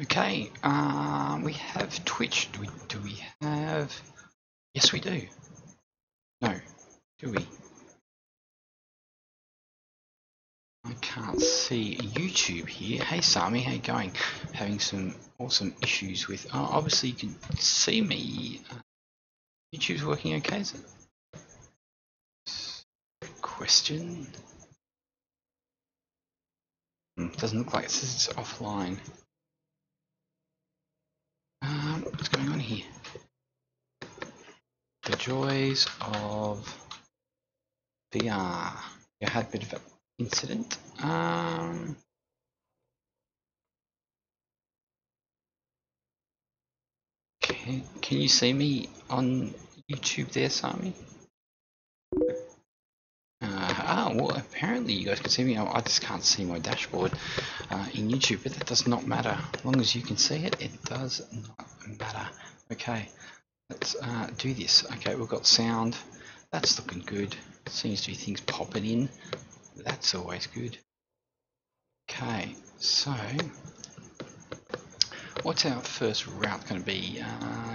Okay, we have Twitch. Do we have? Yes, we do. No, do we? I can't see YouTube here. Hey Sami, how you going? Having some awesome issues with. Obviously, you can see me. YouTube's working okay, is it? Question. Doesn't look like it says it's offline. What's going on here? The joys of VR. I had a bit of an incident. Can you see me on YouTube there, Sami? Well, apparently you guys can see me. I just can't see my dashboard in YouTube, but that does not matter. As long as you can see it, it does not matter. Okay, let's do this. Okay, we've got sound. That's looking good. Seems to be things popping in. That's always good. Okay, so what's our first route going to be?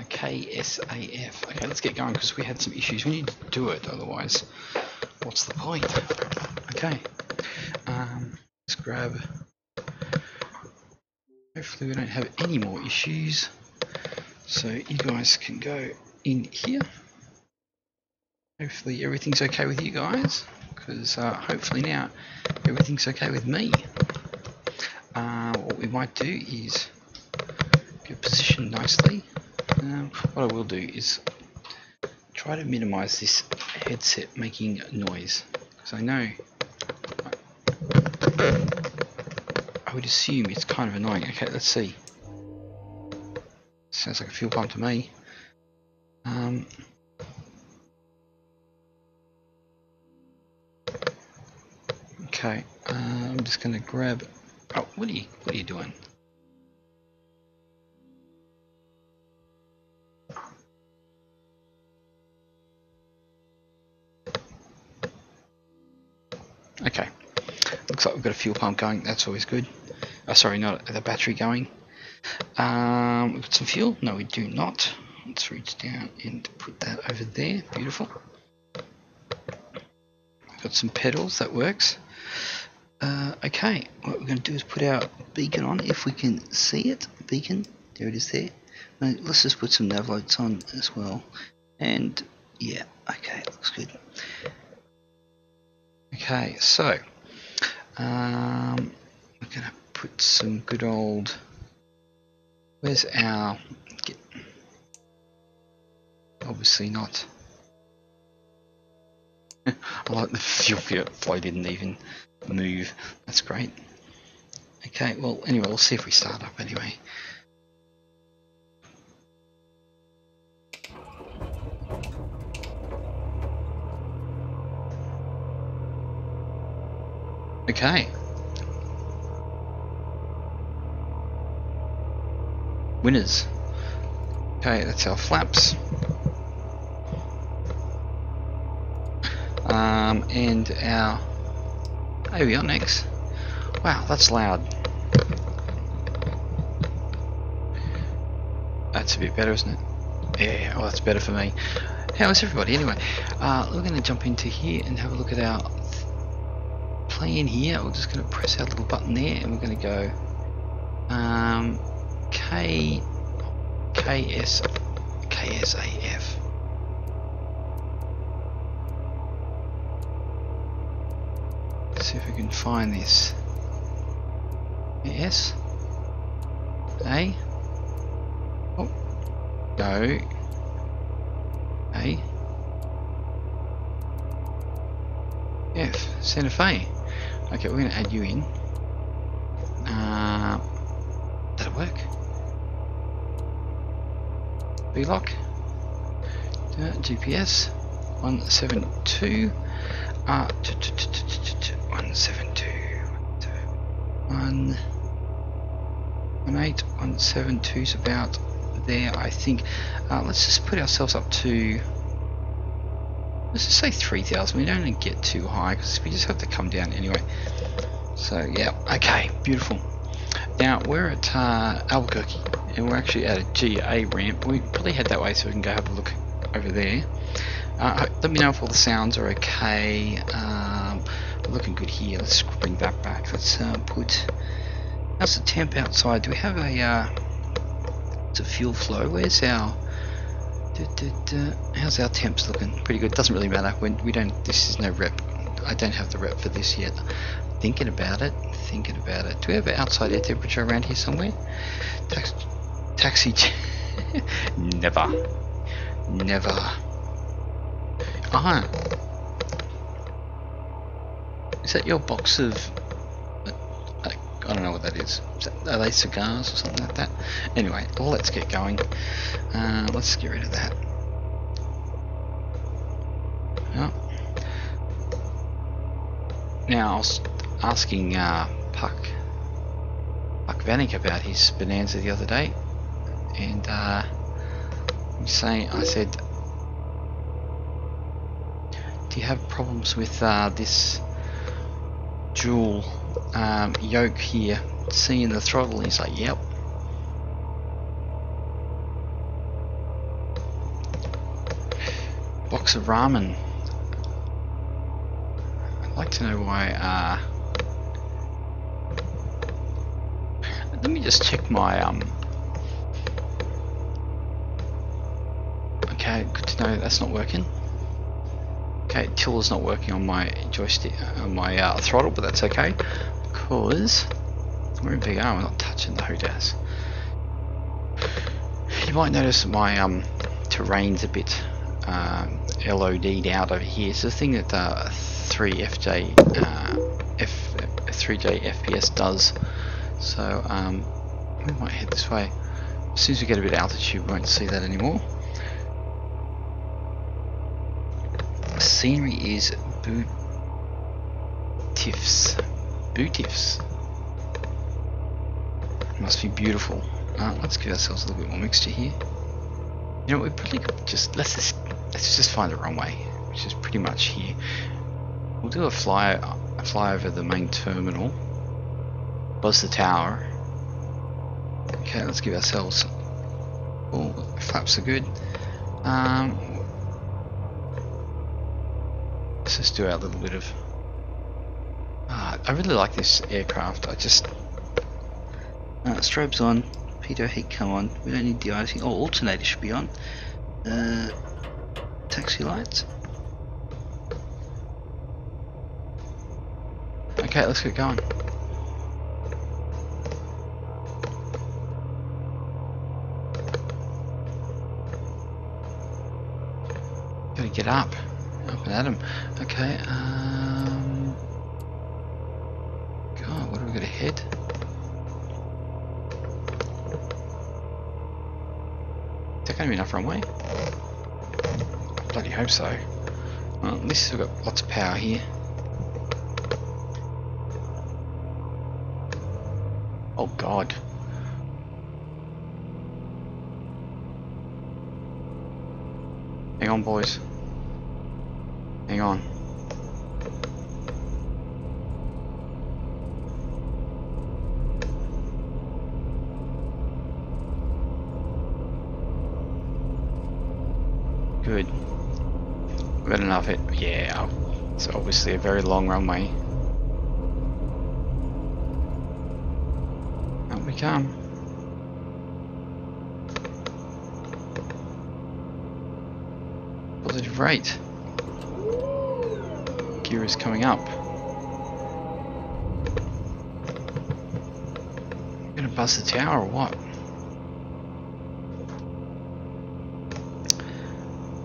KSAF. Okay, let's get going because we had some issues. We need to do it, otherwise, what's the point? Okay, let's grab. Hopefully, we don't have any more issues. So you guys can go in here. Hopefully, everything's okay with you guys, because hopefully now everything's okay with me. What we might do is get positioned nicely. What I will do is try to minimize this headset making noise, because I know I would assume it's kind of annoying. Okay, let's see. Sounds like a fuel pump to me. Okay, I'm just going to grab. Oh, what are you doing? Okay, looks like we've got a fuel pump going. That's always good. Oh, sorry, not the battery going. We've got some fuel. No, we do not. Let's reach down and put that over there. Beautiful. Got some pedals. That works. Okay, what we're going to do is put our beacon on, if we can see it. Beacon, there it is there. Now, let's just put some nav lights on as well. And yeah, okay, looks good. Okay, so we're going to put some good old. Where's our? Obviously not. I like the fuel flow didn't even move. That's great. Okay, well anyway, we'll see if we start up anyway. Okay. Winners. Okay, that's our flaps. And our avionics. Wow, that's loud. That's a bit better, isn't it? Yeah, well, that's better for me. How is everybody? Anyway, we're going to jump into here and have a look at our plan here. We're just going to press our little button there, and we're going to go KSAF. See if we can find this. S A. Oh, go A F. Santa Fe. Okay, we're going to add you in. That'll work. V-lock. GPS 172. 172. 172 is about there, I think. Let's just put ourselves up to. Let's just say 3,000. We don't want to get too high because we just have to come down anyway. So yeah, okay, beautiful. Now we're at Albuquerque, and we're actually at a GA ramp. We probably head that way so we can go have a look over there. Let me know if all the sounds are okay. We're looking good here. Let's bring that back. Let's put. How's the temp outside? Do we have a? It's a fuel flow. Where's our? How's our temps looking? Pretty good. Doesn't really matter when we don't. This is no rep. I don't have the rep for this yet. Thinking about it. Thinking about it. Do we have an outside air temperature around here somewhere? Taxi. Never. Never. Ah. Is that your box of? I don't know what that is. Are they cigars or something like that? Anyway, well, let's get going. Let's get rid of that. Oh. Now I was asking Puck Vanek about his Bonanza the other day, and I said, do you have problems with this dual yoke here, seeing the throttle? And he's like, yep. Box of ramen. I'd like to know why. Let me just check my okay, good to know that's not working. Okay, tiller's not working on my joystick, on my throttle, but that's okay because we're in big R. We're not touching the HODAS. You might notice my terrain's a bit LOD'd out over here. It's the thing that 3J FPS does. So we might head this way. As soon as we get a bit of altitude, we won't see that anymore. Scenery is Bootifs. Must be beautiful. Let's give ourselves a little bit more mixture here. You know, we probably could just let's just find the runway, which is pretty much here. We'll do a fly over the main terminal, buzz the tower. Okay, let's give ourselves. Oh, flaps are good. Let's just do our little bit of. I really like this aircraft. I just strobes on, pitot heat come on. We don't need de-icing. Oh, alternator should be on. Taxi lights. Okay, let's get going. Gotta get up and at 'em. Okay. God, what do we got ahead? Is that gonna be enough runway? Bloody hope so. Well, at least we've got lots of power here. Oh God. Hang on, boys. Hang on. Good. We've got enough hit. Yeah, it's obviously a very long runway. Up we come. Positive rate. Gear is coming up. I'm gonna buzz the tower or what?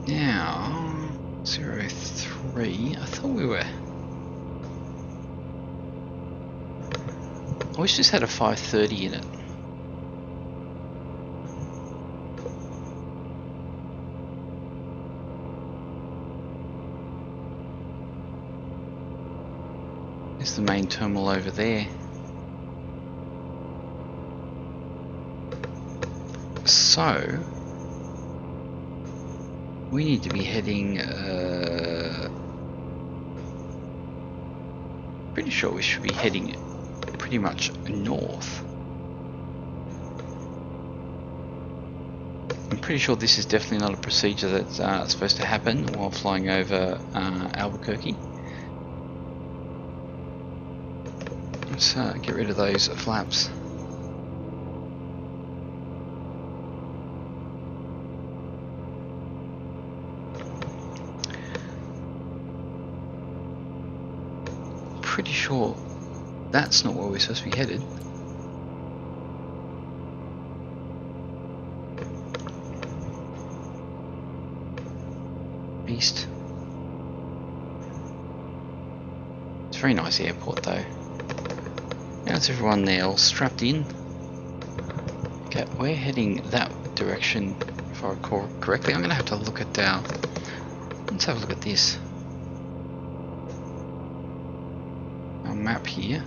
Now 03. I thought we were. I wish this had a 530 in it. There's the main terminal over there. So we need to be heading pretty sure we should be heading pretty much north. I'm pretty sure this is definitely not a procedure that's supposed to happen while flying over Albuquerque. Let's get rid of those flaps. Pretty sure that's not where we're supposed to be headed. East. It's a very nice airport though. How's everyone there all strapped in? Okay, we're heading that direction if I recall correctly. I'm going to have to look at our... Let's have a look at this. Our map here.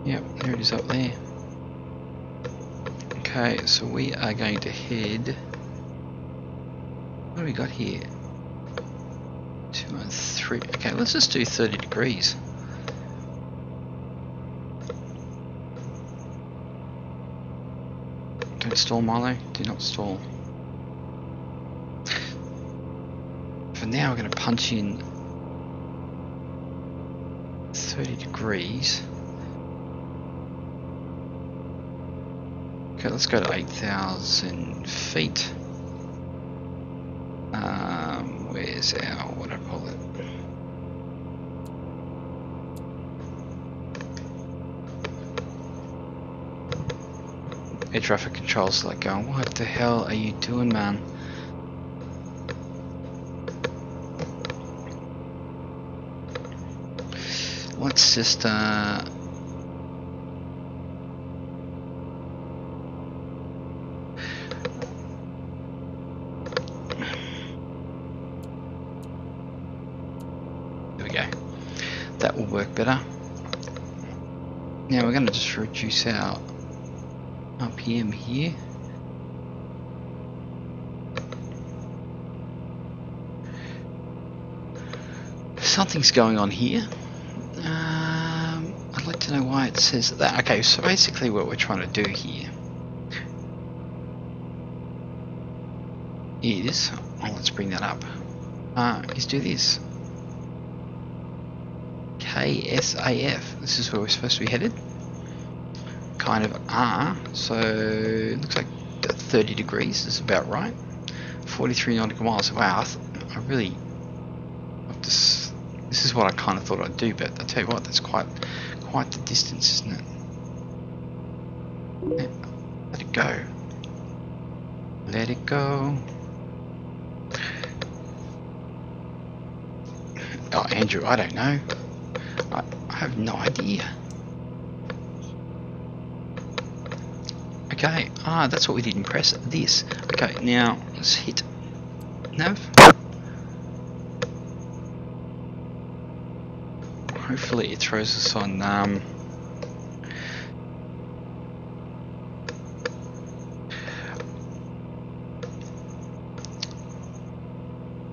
Yep, there it is up there. Okay, so we are going to head... What do we got here? 203. Okay, let's just do 30 degrees. Don't stall, Milo. Do not stall. For now, we're going to punch in 30 degrees. Okay, let's go to 8,000 feet. Where's our, what do I call it? Air traffic control's like going, what the hell are you doing, man? Let's just that will work better. Now we're going to just reduce our RPM here. Something's going on here. I'd like to know why it says that. Okay, so basically what we're trying to do here is, oh, let's bring that up, is do this. KSAF, this is where we're supposed to be headed. Kind of are, so it looks like 30 degrees is about right. 43 nautical miles. Wow, I really, this is what I kind of thought I'd do, but I tell you what, that's quite the distance, isn't it? Yeah, let it go. Let it go. Oh, Andrew, I don't know. I have no idea. Okay, that's what we didn't press. This. Okay, now let's hit nav. Hopefully it throws us on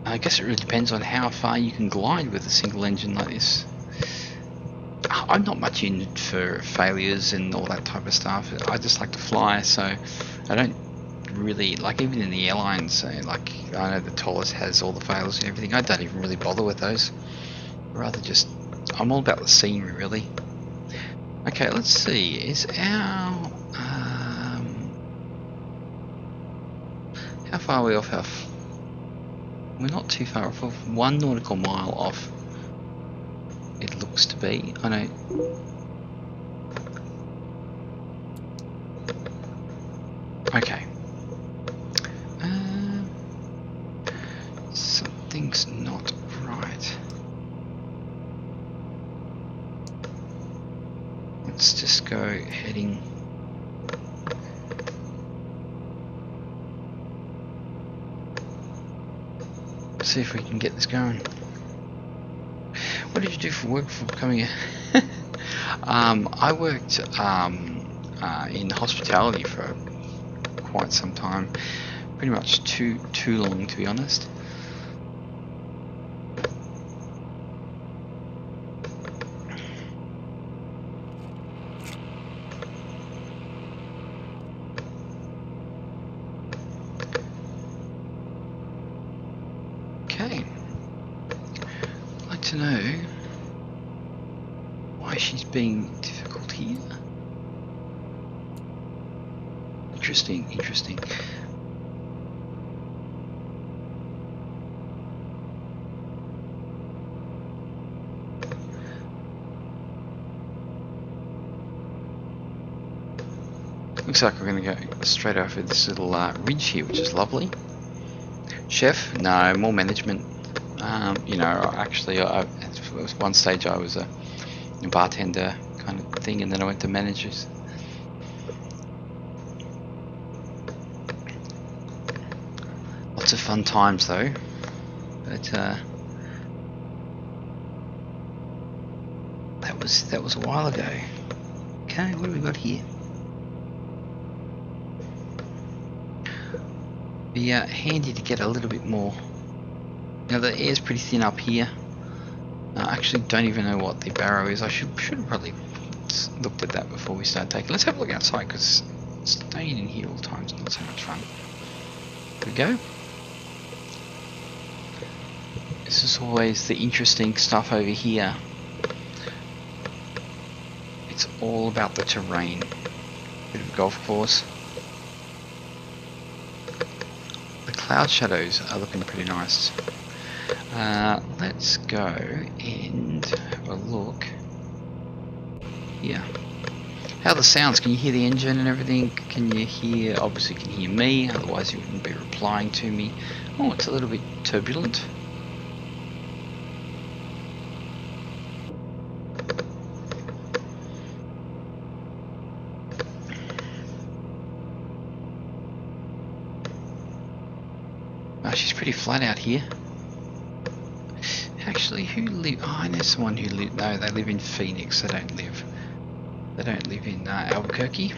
I guess it really depends on how far you can glide with a single engine like this. I'm not much in for failures and all that type of stuff. I just like to fly, so I don't really, like, even in the airlines, like, I know the tallest has all the failures and everything. I don't even really bother with those. Rather just, I'm all about the scenery, really. Okay, let's see, is our, how far are we off our, we're not too far off, 1 nautical mile off. It looks to be. I know. Okay. Something's not right. Let's just go heading. See if we can get this going. What did you do for work before coming here? I worked in hospitality for quite some time. Pretty much too long, to be honest. to know why she's being difficult here. Interesting, interesting. Looks like we're going to go straight over this little ridge here, which is lovely. Chef? No, more management. You know, actually, at one stage I was a bartender kind of thing, and then I went to managers. Lots of fun times though. But that was a while ago. Okay, what have we got here? Be handy to get a little bit more. Now the air's pretty thin up here. I actually don't even know what the barrow is. I should have probably looked at that before we start taking. Let's have a look outside, because staying in here all the time is not so much fun. Here we go. This is always the interesting stuff over here. It's all about the terrain. Bit of a golf course. The cloud shadows are looking pretty nice. Let's go and have a look here. How are the sounds? Can you hear the engine and everything? Can you hear? Obviously, you can hear me. Otherwise, you wouldn't be replying to me. Oh, it's a little bit turbulent. She's pretty flat out here. Actually, who live? Oh, I know someone who live. No, they live in Phoenix. They don't live in Albuquerque.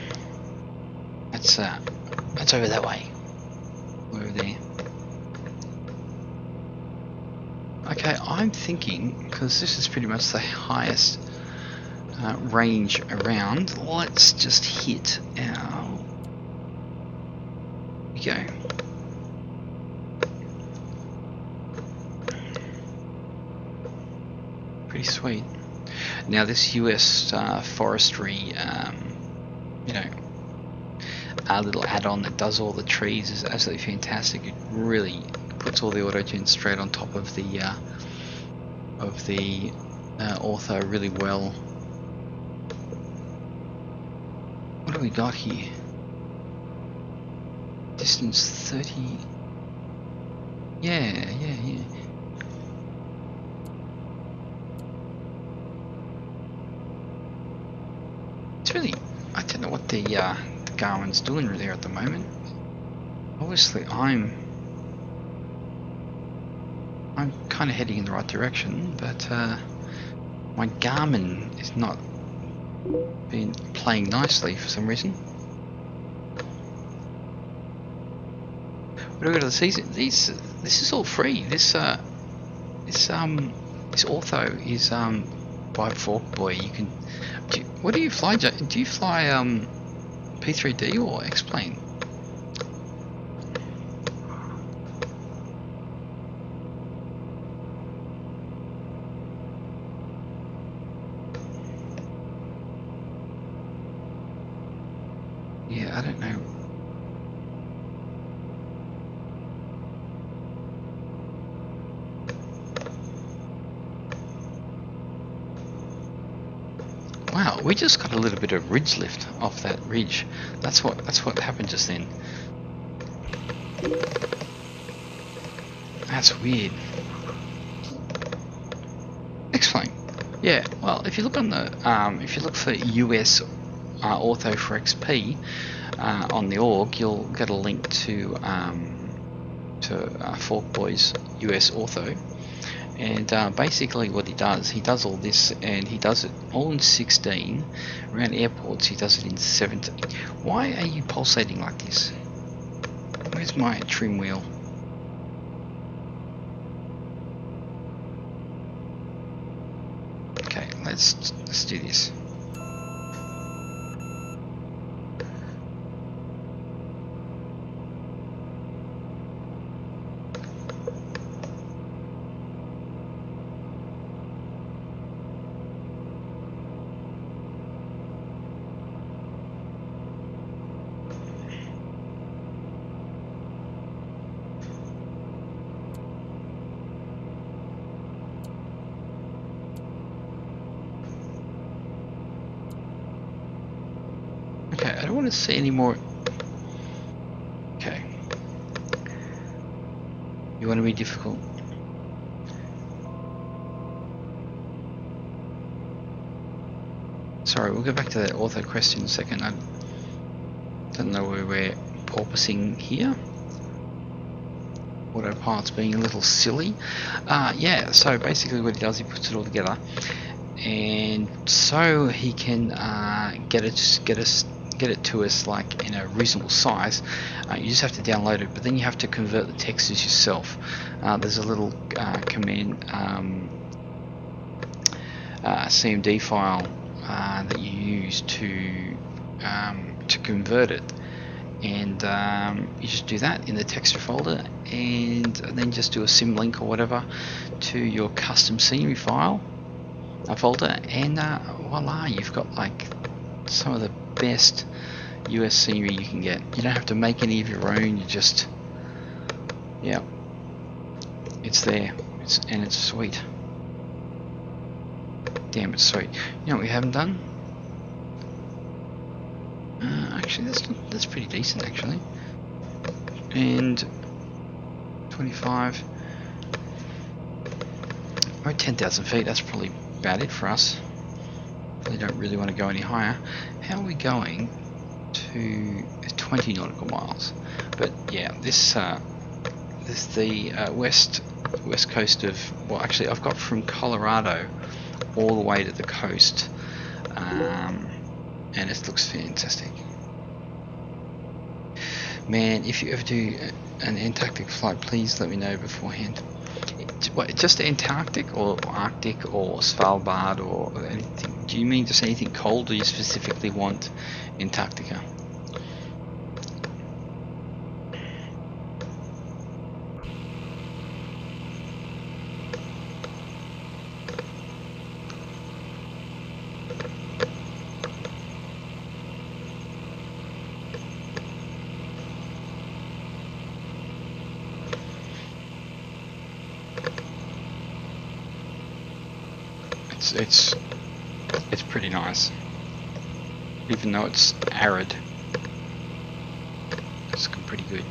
That's over that way. Over there. Okay, I'm thinking, because this is pretty much the highest range around. Let's just hit our. Here we go. Pretty sweet. Now this US forestry, you know, our little add-on that does all the trees is absolutely fantastic. It really puts all the auto-tune straight on top of the ortho really well. What do we got here? Distance 30. Yeah. It's really, I don't know what the Garmin's doing there at the moment. Obviously, I'm kind of heading in the right direction, but my Garmin is not been playing nicely for some reason. What do we got to the season? This is all free. This ortho is by Fork Boy. You can. What do you fly? Do you fly P3D or Xplane? Yeah, I don't know. Wow, we just got a little bit of ridge lift off that ridge. That's what happened just then. That's weird. Xplane. Yeah. Well, if you look on the if you look for US ortho for XP on the org, you'll get a link to Fork Boy's US ortho. And basically what he does all this, and he does it all in 16. Around airports he does it in 17. Why are you pulsating like this? Where's my trim wheel? Okay, let's do this. don't want to see any more. Okay. You want to be difficult? Sorry, we'll go back to that author question in a second. I don't know where we're porpoising here. Autopilot's being a little silly. Yeah, so basically what he does, he puts it all together, and so he can get it to us like in a reasonable size. You just have to download it, but then you have to convert the textures yourself. There's a little command CMD file that you use to convert it, and you just do that in the texture folder, and then just do a symlink or whatever to your custom scenery file folder, and voila, you've got like some of the best US scenery you can get. You don't have to make any of your own. You just, yeah, it's there. And it's sweet. Damn, it's sweet. You know what we haven't done? Actually, that's pretty decent actually. And 25. Oh, 10,000 feet. That's probably about it for us. We don't really want to go any higher. How are we going to 20 nautical miles? But yeah, this is the west coast of, well, actually I've got from Colorado all the way to the coast, and it looks fantastic. Man, if you ever do an Antarctic flight, please let me know beforehand. What, just Antarctic or Arctic or Svalbard or anything? Do you mean just anything cold, or do you specifically want Antarctica? It's pretty nice, even though it's arid. It's pretty good.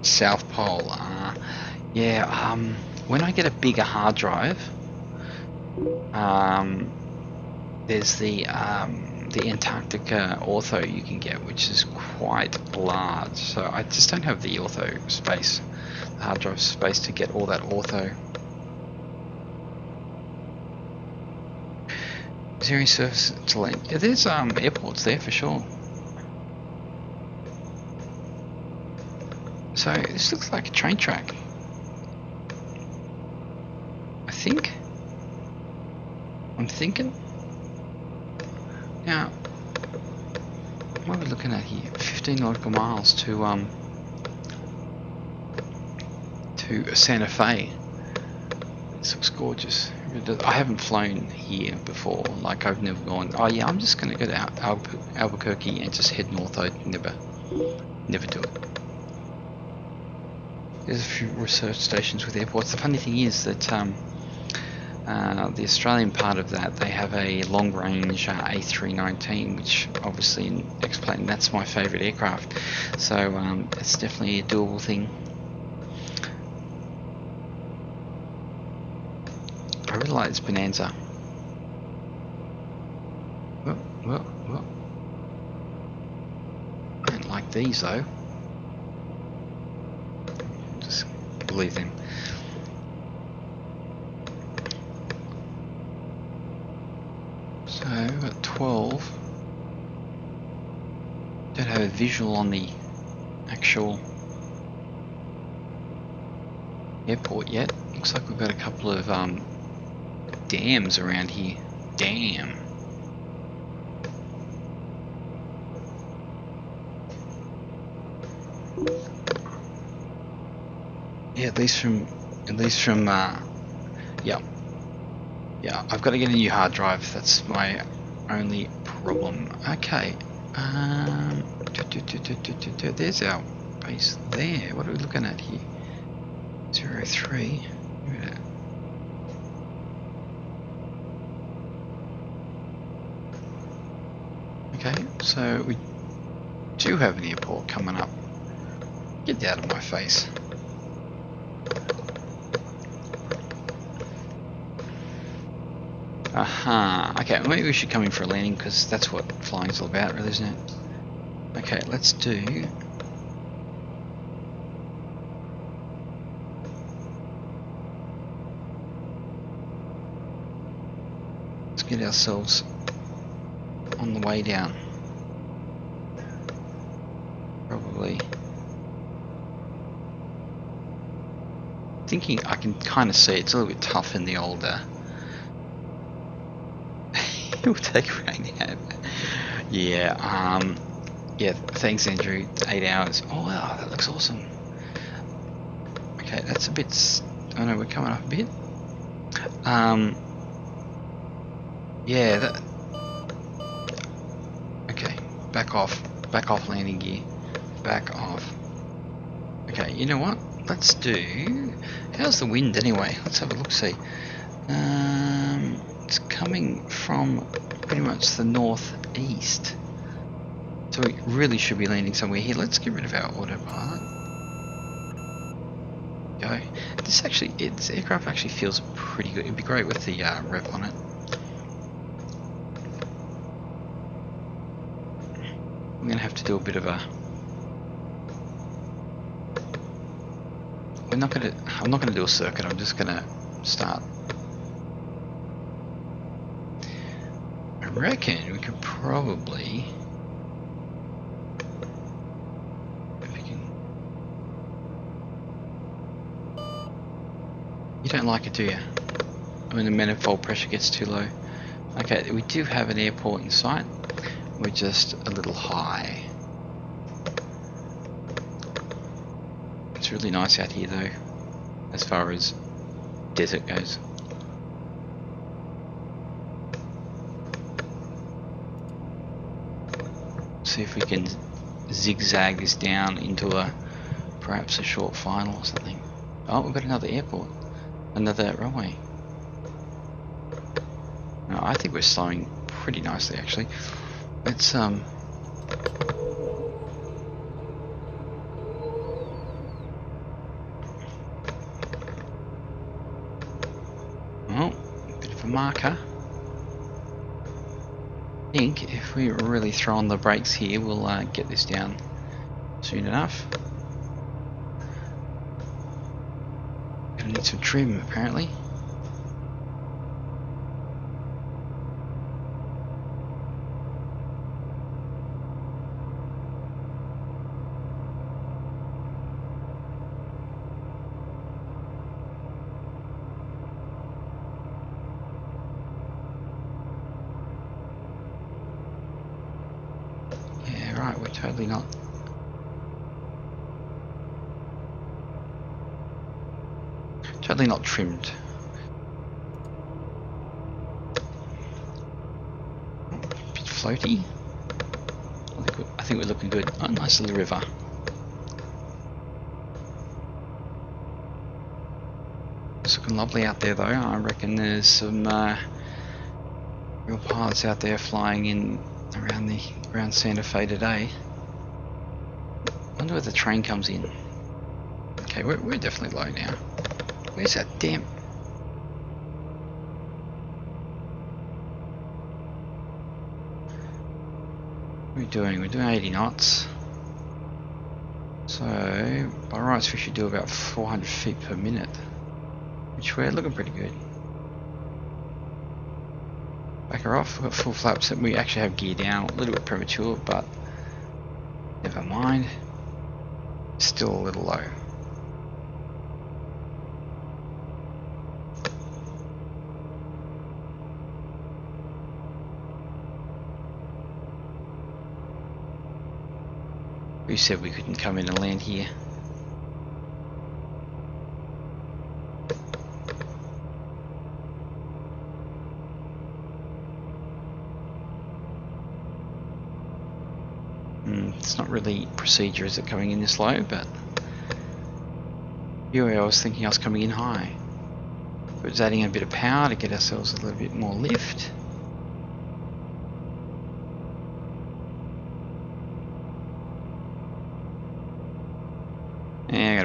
South Pole, yeah. When I get a bigger hard drive, there's the Antarctica ortho you can get, which is quite large. So I just don't have the ortho space. Hard drive space to get all that ortho. Is there any service to land? Yeah, there's airports there for sure. So this looks like a train track. I'm thinking. Now, what are we looking at here? 15 nautical miles to Santa Fe. This looks gorgeous. I haven't flown here before. Like, I've never gone, oh yeah, I'm just going to go to Albuquerque and just head north. I'd never do it. There's a few research stations with airports. The funny thing is that the Australian part of that, they have a long-range A319, which obviously in Xplane, that's my favourite aircraft. So it's definitely a doable thing. I really like this Bonanza. Well. I don't like these though. Just believe them. So we've got 12. Don't have a visual on the actual airport yet. Looks like we've got a couple of dams around here. Damn. Yeah, at least from yeah, I've got to get a new hard drive. That's my only problem. Okay. There's our base there. What are we looking at here? 03. Okay, so we do have an airport coming up. Get out of my face. Aha, okay, maybe we should come in for a landing because that's what flying's all about, really, isn't it? Okay, let's do... Let's get ourselves on the way down. Probably. Thinking I can kind of see it's a little bit tough in the older. It will take rain out. Yeah, yeah, thanks Andrew. 8 hours. Oh wow, that looks awesome. Okay, that's a bit... Oh no, we're coming up a bit. Yeah, that... Okay, back off landing gear. Back off. Okay, you know what? Let's do... How's the wind anyway? Let's have a look, see. It's coming from pretty much the northeast. So we really should be landing somewhere here. Let's get rid of our autopilot. Go. This aircraft actually feels pretty good. It'd be great with the rep on it. I'm gonna have to do a bit of a... I'm not gonna do a circuit. I'm just gonna start. I reckon we could probably... You don't like it, do you? When the manifold pressure gets too low. Okay, we do have an airport in sight. We're just a little high. It's really nice out here though, as far as desert goes. See if we can zigzag this down into perhaps a short final or something. Oh, we've got another airport. Another runway. No, I think we're slowing pretty nicely actually. Let's well, bit of a marker. I think if we really throw on the brakes here, we'll get this down soon enough. Gonna need some trim apparently. Yeah, right, we're totally not. Totally not trimmed. Bit floaty. I think we're looking good. Oh, nice little river. It's looking lovely out there though. I reckon there's some real pilots out there flying in around Santa Fe today. I wonder where the train comes in. Okay, we're definitely low now. Where's that damn... What are we doing? We're doing 80 knots. So, by rights we should do about 400 feet per minute. Which we're looking pretty good. Back her off, we've got full flaps and we actually have gear down. A little bit premature, but never mind. Still a little low. We said we couldn't come in and land here. It's not really procedure, is it, coming in this low, but here I was thinking I was coming in high. It was adding a bit of power to get ourselves a little bit more lift.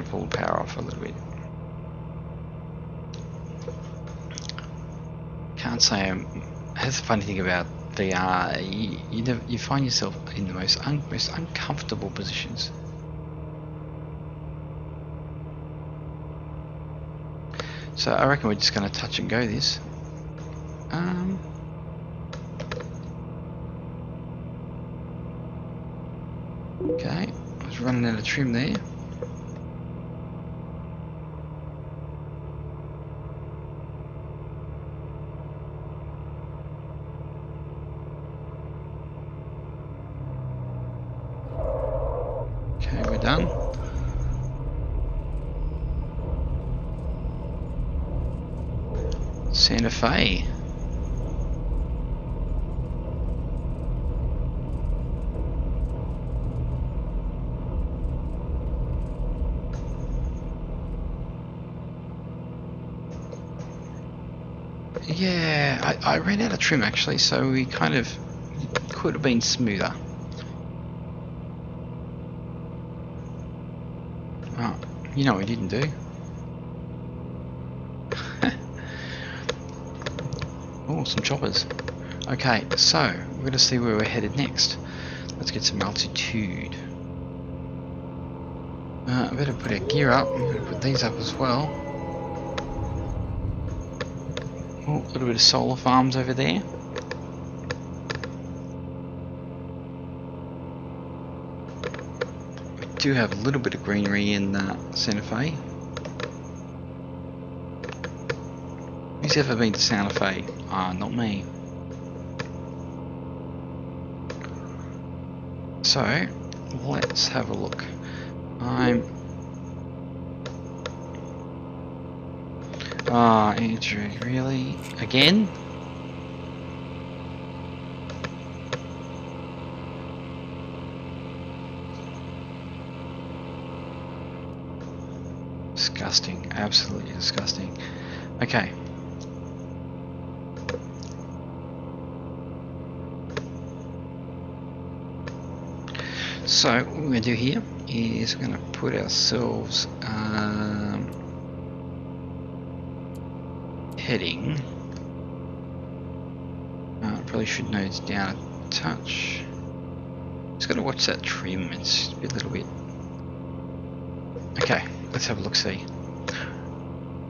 going to pull the power off a little bit. Can't say that's the funny thing about VR. You find yourself in the most uncomfortable positions. So I reckon we're just going to touch and go this. Okay, I was running out of trim there. Okay, we're done. Santa Fe. Yeah, I ran out of trim actually, so we kind of could have been smoother. Oh, you know what we didn't do? Oh, some choppers. Okay, so we're going to see where we're headed next. Let's get some altitude. I better put our gear up. I'm going to put these up as well. Oh, a little bit of solar farms over there. We do have a little bit of greenery in Santa Fe. Who's ever been to Santa Fe? Not me. So, let's have a look. Andrew, really? Again? Disgusting. Absolutely disgusting. Okay. So, what we're going to do here is we're going to put ourselves heading. Probably should nose down a touch. Just got to watch that trim. It's a little bit. Okay, let's have a look. See.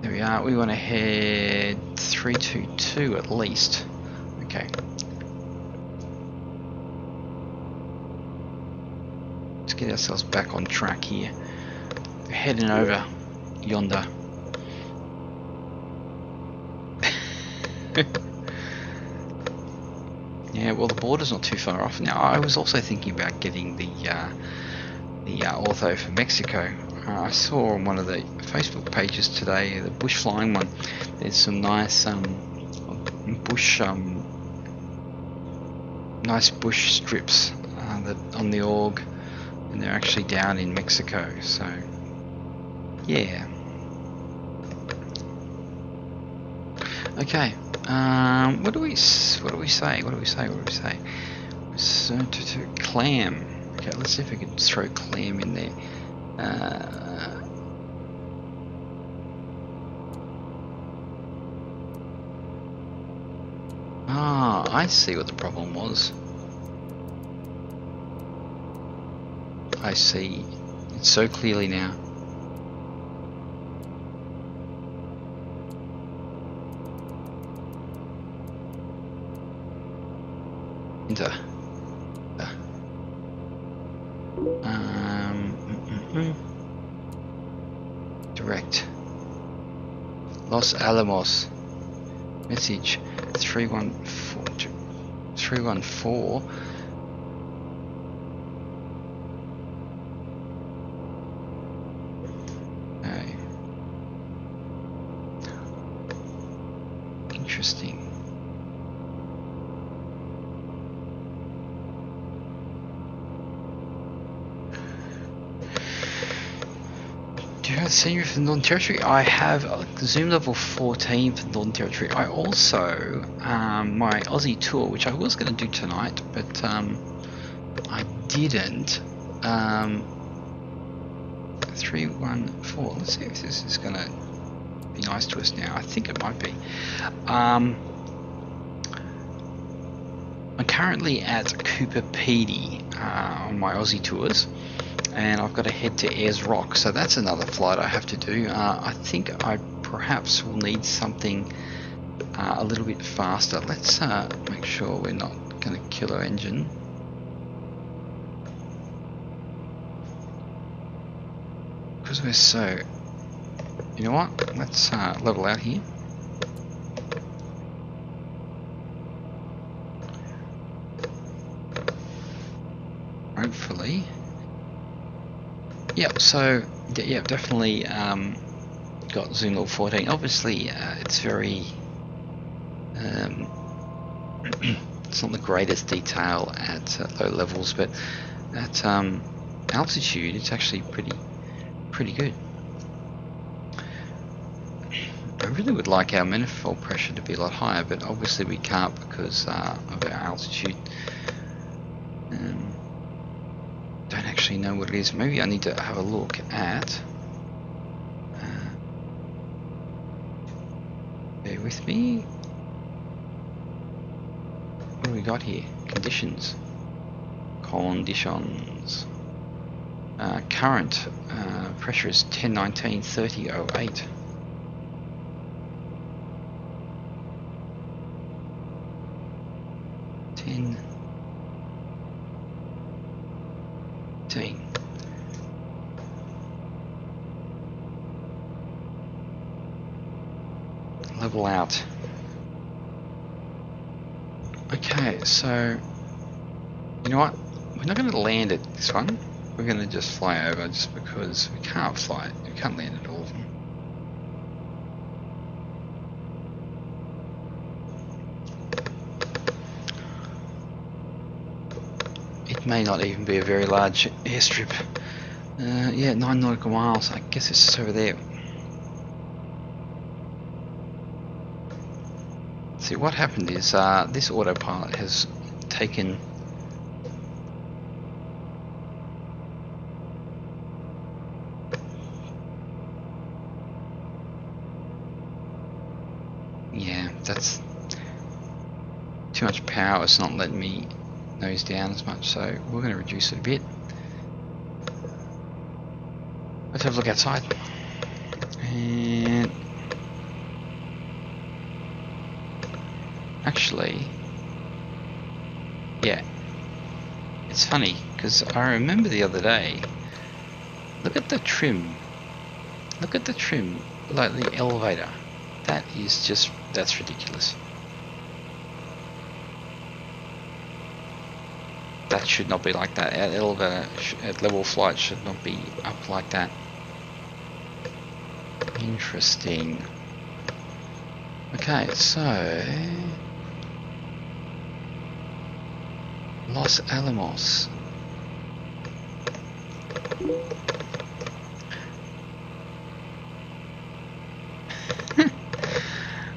There we are. We want to head 322 at least. Okay. Let's get ourselves back on track here. We're heading over yonder. Yeah, well, the border's not too far off. Now, I was also thinking about getting the ortho for Mexico. I saw on one of the Facebook pages today, the bush flying one. There's some nice bush strips that on the org, and they're actually down in Mexico. So, yeah. Okay. What do we say? So, to clam. Okay, let's see if we can throw clam in there. I see what the problem was. I see it so clearly now. Direct. Los Alamos. Message 314. Okay. Interesting. Do you have a senior for the Northern Territory? I have Zoom level 14 for the Northern Territory. I also, my Aussie tour, which I was going to do tonight, but I didn't. 314. Let's see if this is gonna be nice to us now. I think it might be. I'm currently at Cooper Pedy on my Aussie tours, and I've got to head to Ayers Rock, so that's another flight I have to do. I think I perhaps will need something a little bit faster. Let's make sure we're not going to kill our engine. Because we're so... You know what? Let's level out here. Hopefully. Yep, so yeah, definitely got zoom level 14. Obviously, it's very... it's not the greatest detail at low levels, but at altitude, it's actually pretty good. I really would like our manifold pressure to be a lot higher, but obviously we can't because of our altitude. Don't actually know what it is. Maybe I need to have a look at. Bear with me. What do we got here? Conditions. Conditions. Current pressure is 1019 3008. Level out. Okay, so you know what? We're not going to land at this one. We're going to just fly over, just because we can't fly it. We can't land at all of them. It may not even be a very large airstrip. Yeah, 9 nautical miles. I guess it's just over there. See, what happened is this autopilot has taken that's too much power. It's not letting me nose down as much, so we're going to reduce it a bit. Let's have a look outside. And actually, yeah, it's funny because I remember the other day, look at the trim, like the elevator. That is just, that's ridiculous. That should not be like that. Our elevator at level flight should not be up like that. Interesting. Okay, so Los Alamos.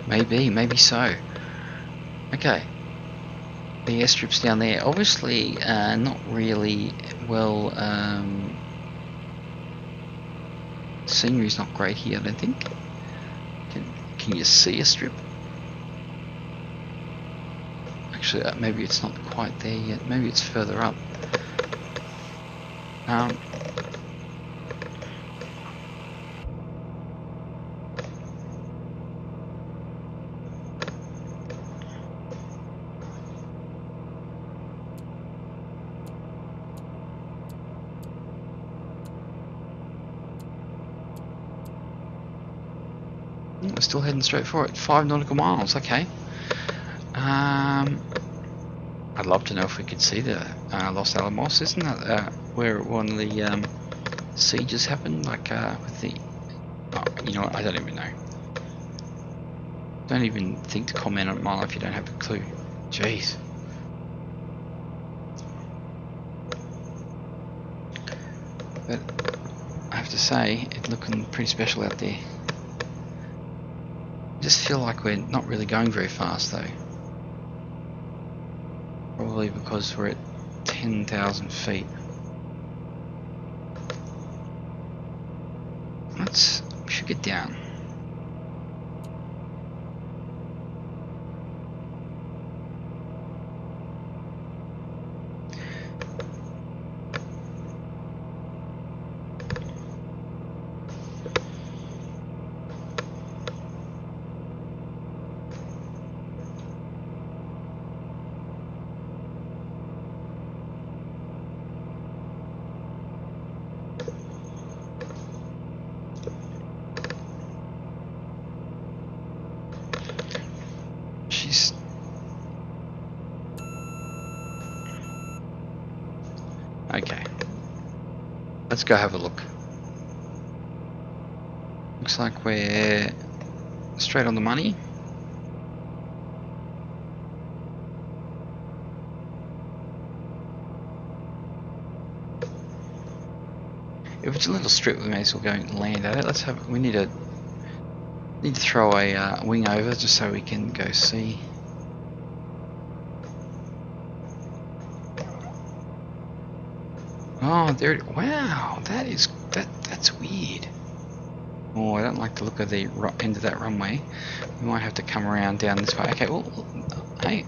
Maybe so. Okay. The airstrip's down there. Obviously, not really well. Scenery's not great here, I don't think. Can you see a strip? Actually, maybe it's not quite there yet. Maybe it's further up. We're still heading straight for it. 5 nautical miles. Okay. I'd love to know if we could see the Los Alamos. Isn't that where one of the sieges happened? Like with the... Oh, you know what? I don't even know. Don't even think to comment on mine if you don't have a clue. Jeez. But I have to say, it's looking pretty special out there. I just feel like we're not really going very fast though. Probably because we're at 10,000 feet. took it down. She's... Okay. Let's go have a look. Looks like we're straight on the money. If it's a little strip, we may as well go and land at it. Let's have. We need to throw a wing over just so we can go see. Oh, there! Wow, that's weird. Oh, I don't like the look of the end of that runway. We might have to come around down this way. Okay, well, hey,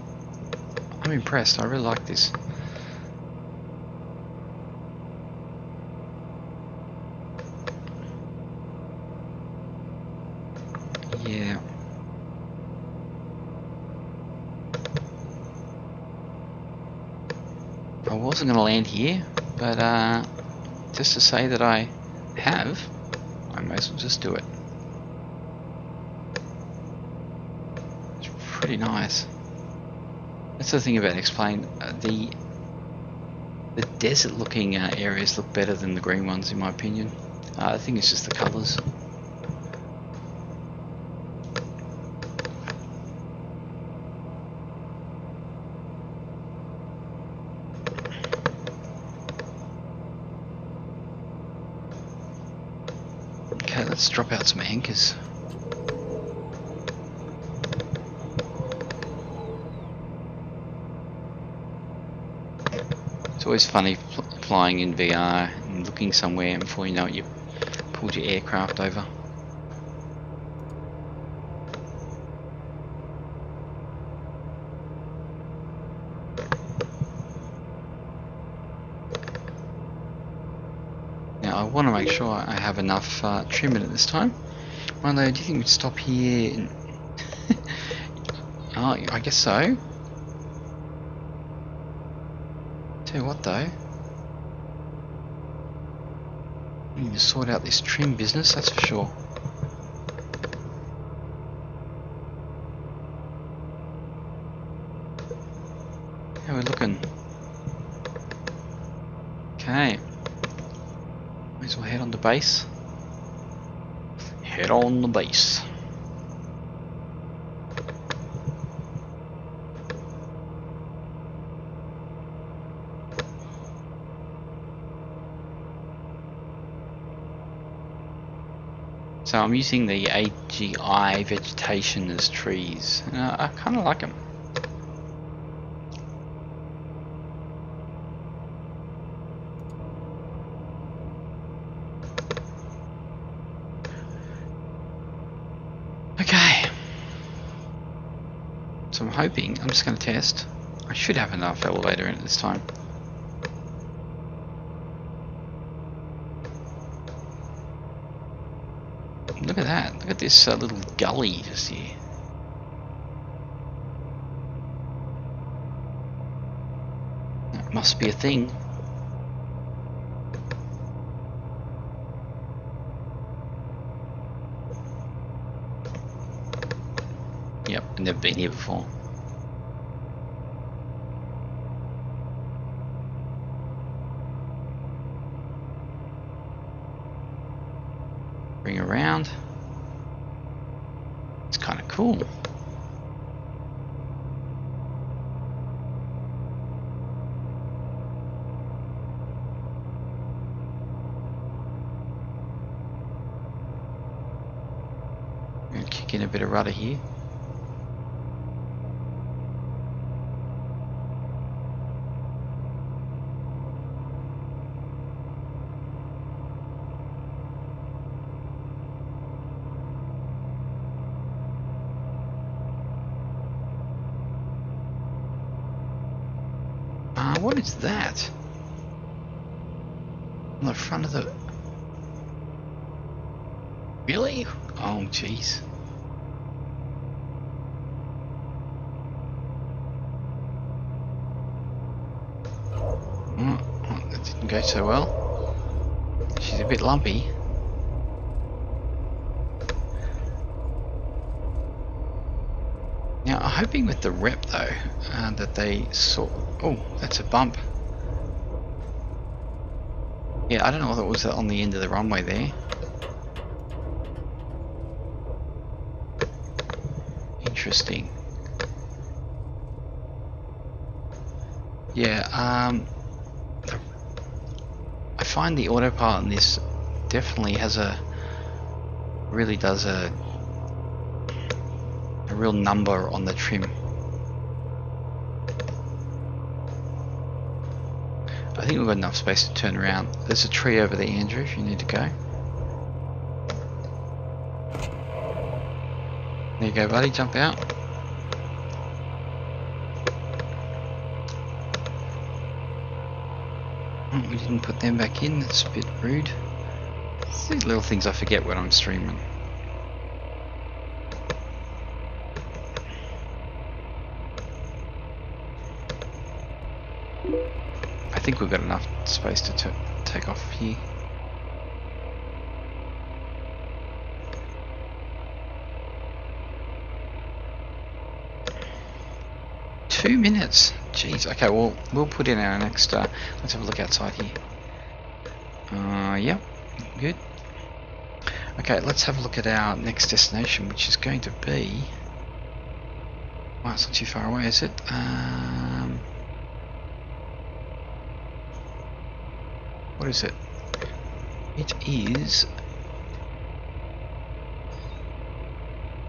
I'm impressed. I really like this. Yeah. I wasn't going to land here, but just to say that I have, I may as well just do it. It's pretty nice. That's the thing about Xplane. The desert-looking areas look better than the green ones, in my opinion. I think it's just the colours. Okay, let's drop out some anchors. It's always funny flying in VR and looking somewhere, and before you know it, you pulled your aircraft over. Now I want to make sure I have enough trim in it this time. Milo, do you think we'd stop here? And oh, I guess so. Tell you what though, we need to sort out this trim business, that's for sure. How are we looking? Okay. Might as well head on the base. Head on the base. So I'm using the AGI vegetation as trees. I kind of like them. Okay. So I'm hoping, I'm just going to test. I should have enough elevator in it this time. Look at that. Look at this little gully just here. That must be a thing. Yep, I've never been here before. Bring around. It's kind of cool. I'm gonna kick in a bit of rudder here. What is that? On the front of the... Really? Oh, jeez. Oh, that didn't go so well. She's a bit lumpy. Now, I'm hoping with the rep though, that they saw... Oh, that's a bump. Yeah, I don't know what it was on the end of the runway there. Interesting. Yeah, I find the autopilot in this definitely has really does a real number on the trim. I think we've got enough space to turn around. There's a tree over there, Andrew, if you need to go. There you go, buddy, jump out. We didn't put them back in, that's a bit rude. These little things I forget when I'm streaming. I think we've got enough space to take off here. Two minutes. Jeez. Okay. Well, we'll put in our next. Let's have a look outside here. Yep. Good. Okay. Let's have a look at our next destination, which is going to be. Well, it's not too far away, is it? What is it? It is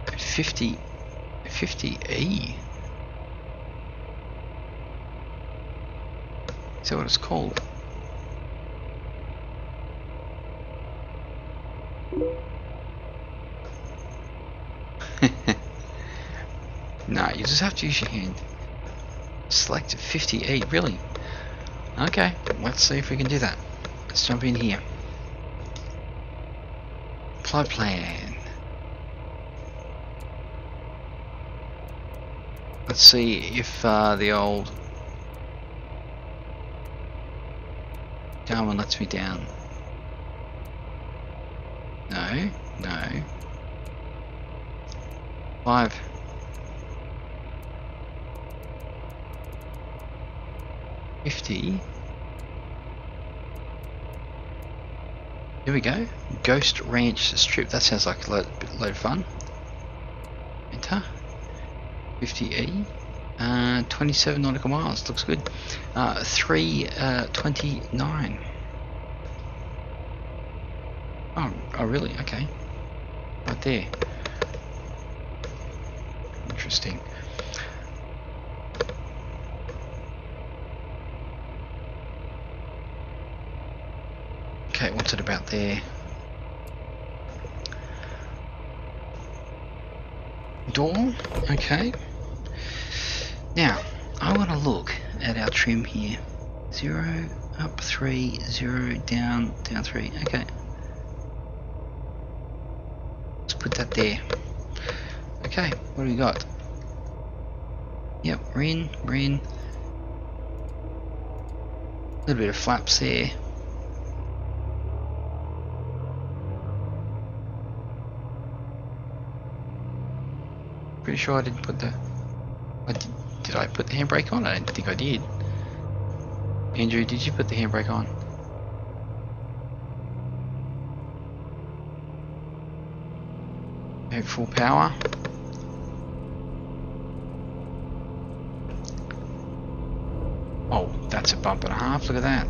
50E. Is that what it's called? No, you just have to use your hand. Select 50E, really? Okay, let's see if we can do that. Let's jump in here. Flight plan. Let's see if the old Darwin lets me down. No, no. 5. $50. Here we go. Ghost Ranch Strip. That sounds like a load of fun. Enter. 50E. 27 nautical miles. Looks good. 329. Oh, really? Okay. Right there. Interesting. Okay, what's it about there? Door, okay. Now, I want to look at our trim here. 0, up 3, 0, down 3, okay. Let's put that there. Okay, what do we got? Yep, we're in. A little bit of flaps there. Pretty sure I didn't put the... Did I put the handbrake on? I don't think I did. Andrew, did you put the handbrake on? Okay, full power. Oh, that's a bump and a half. Look at that.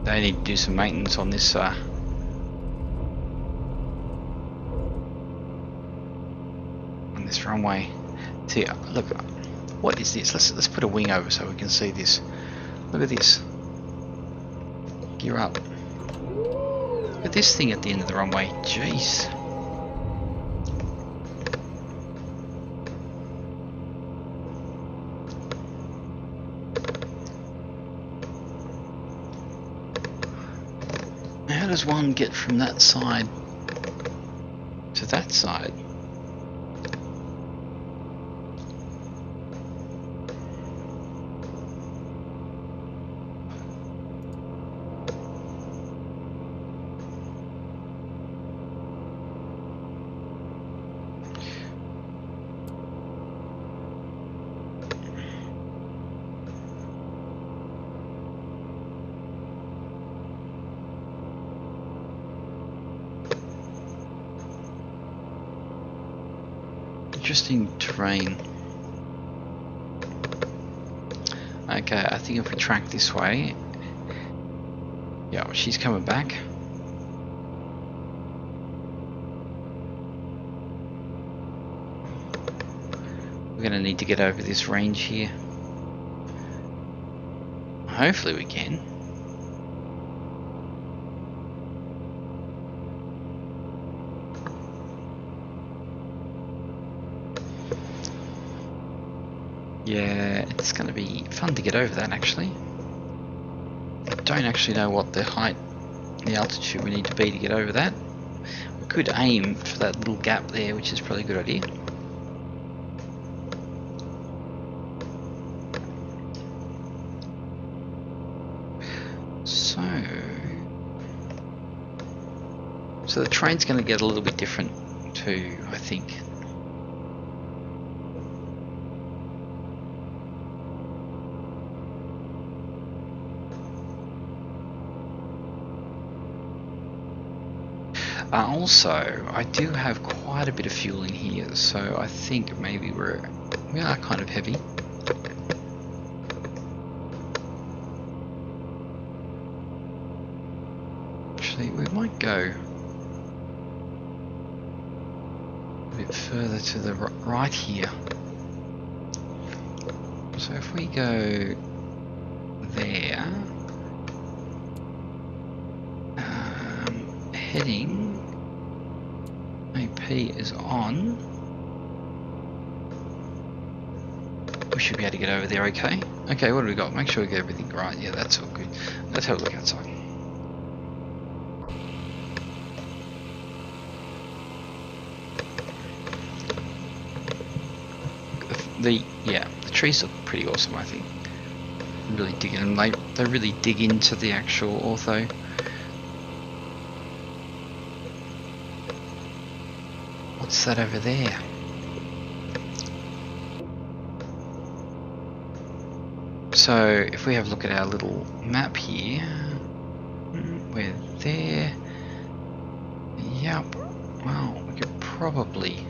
They need to do some maintenance on this runway. See, look, what is this? Let's put a wing over so we can see this. Look at this. Gear up. Look at this thing at the end of the runway. Jeez. How does one get from that side to that side? Interesting terrain. Okay, I think if we track this way, yeah, she's coming back. We're gonna need to get over this range here. Hopefully we can. Yeah, it's going to be fun to get over that actually. I don't actually know what the height, the altitude we need to be to get over that. We could aim for that little gap there, which is probably a good idea. So the train's going to get a little bit different too, I think. Also, I do have quite a bit of fuel in here, so I think maybe we are kind of heavy. Actually, we might go a bit further to the right here. So if we go there, heading AP is on. We should be able to get over there okay. Okay, what do we got? Make sure we get everything right. Yeah, that's all good. Let's have a look outside. The trees look pretty awesome, I think. Really digging them. They really dig into the actual ortho. What's that over there? So if we have a look at our little map here, we're there. Yep. Well, we could probably.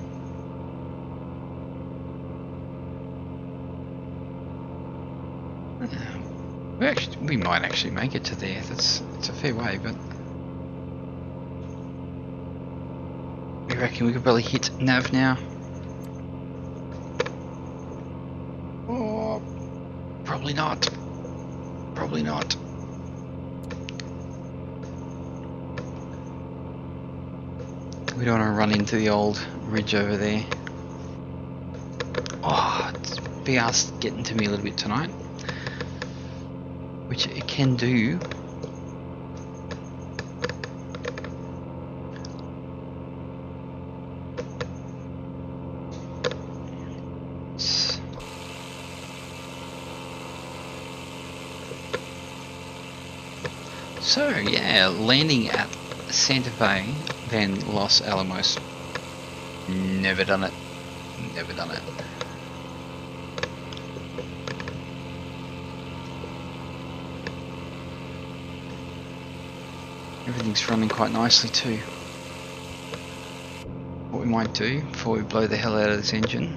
We might actually make it to there. It's a fair way, but we reckon we could probably hit nav now. Oh, probably not. Probably not. We don't want to run into the old ridge over there. Oh, it's BR's getting to me a little bit tonight. Which it can do. So yeah, landing at Santa Fe, then Los Alamos. Never done it. Never done it. Everything's running quite nicely too. What we might do before we blow the hell out of this engine.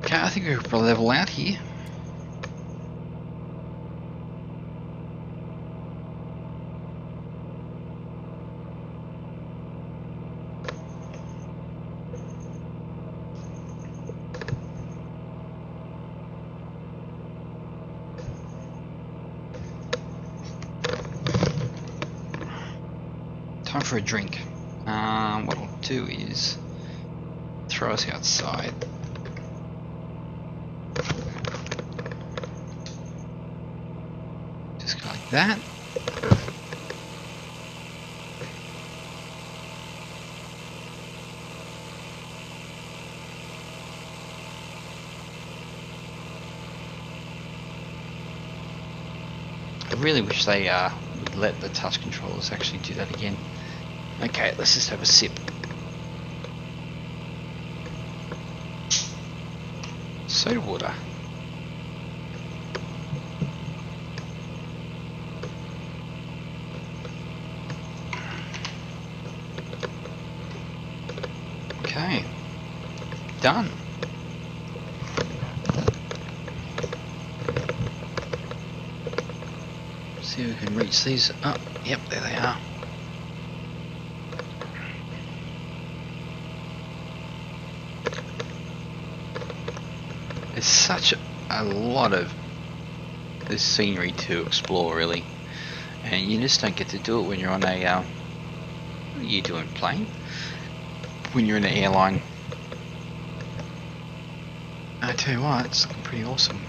Okay, I think we'll probably level out here. time for a drink. What I'll do is throw us outside. Just go like that. I really wish they would let the touch controllers actually do that again. Okay, let's just have a sip. Soda water. Okay, done. See if we can reach these. Oh, yep, there they are. There's such a lot of this scenery to explore, really, and you just don't get to do it when you're on a what are you doing, plane? When you're in an airline. I tell you what, it's looking pretty awesome.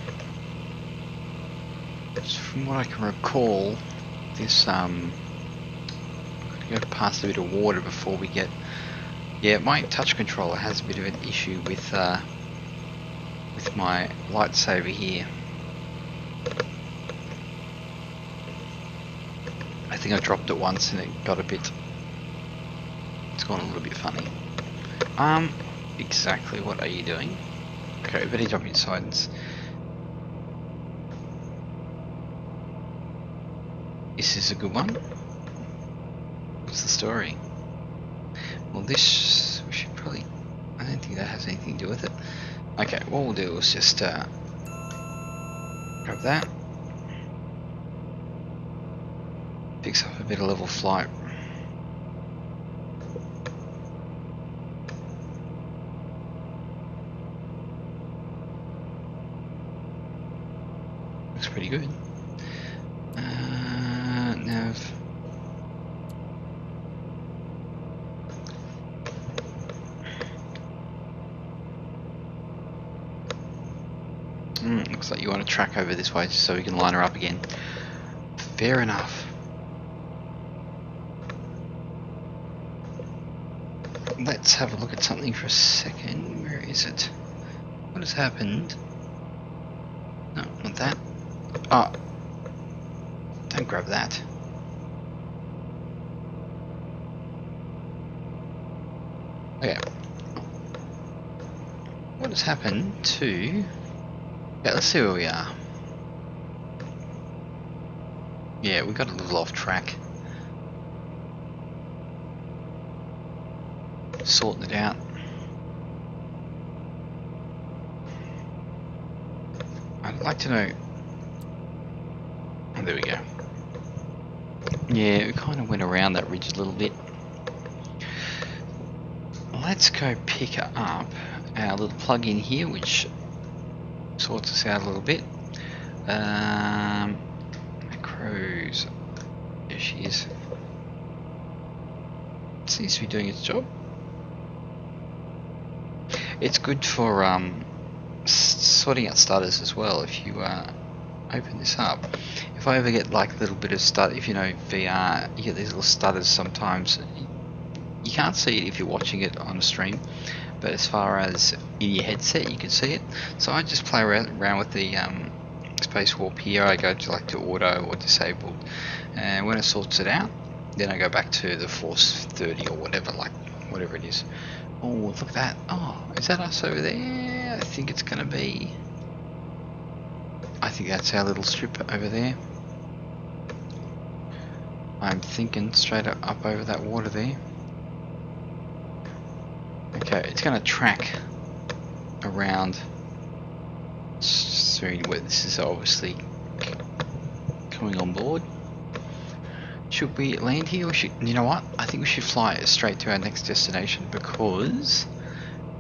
From what I can recall, this I'm gonna go past a bit of water before we get. Yeah, my touch controller has a bit of an issue with my lightsaber here. I think I dropped it once and it got a bit. It's gone a little bit funny. Exactly what are you doing? Okay, better jump inside and. This is a good one. What's the story? Well, this we should probably. I don't think that has anything to do with it. Okay, what we'll do is just grab that. Picks up a bit of level flight. Looks pretty good. Nav. Looks like you want to track over this way so we can line her up again. Fair enough. Let's have a look at something for a second. Where is it? What has happened? No, not that. Oh. Don't grab that. Okay. What has happened to... Yeah, let's see where we are. Yeah, we got a little off track. Sorting it out. I'd like to know... Oh, there we go. Yeah, we kind of went around that ridge a little bit. Let's go pick up our little plug-in here, which sorts us out a little bit. Macros. There she is. Seems to be doing its job. It's good for sorting out stutters as well. If you open this up, if I ever get like a little bit of stutter, if you know VR, you get these little stutters sometimes. You can't see it if you're watching it on a stream, but as far as in your headset, you can see it. So I just play around with the space warp here. I go to like to auto or disabled, and when it sorts it out, then I go back to the Force 30 or whatever, like whatever it is. Oh, look at that! Oh, is that us over there? I think it's gonna be. I think that's our little strip over there. I'm thinking straight up over that water there. Okay, it's going to track around. So this is obviously coming on board. Should we land here, or should, you know what? I think we should fly straight to our next destination because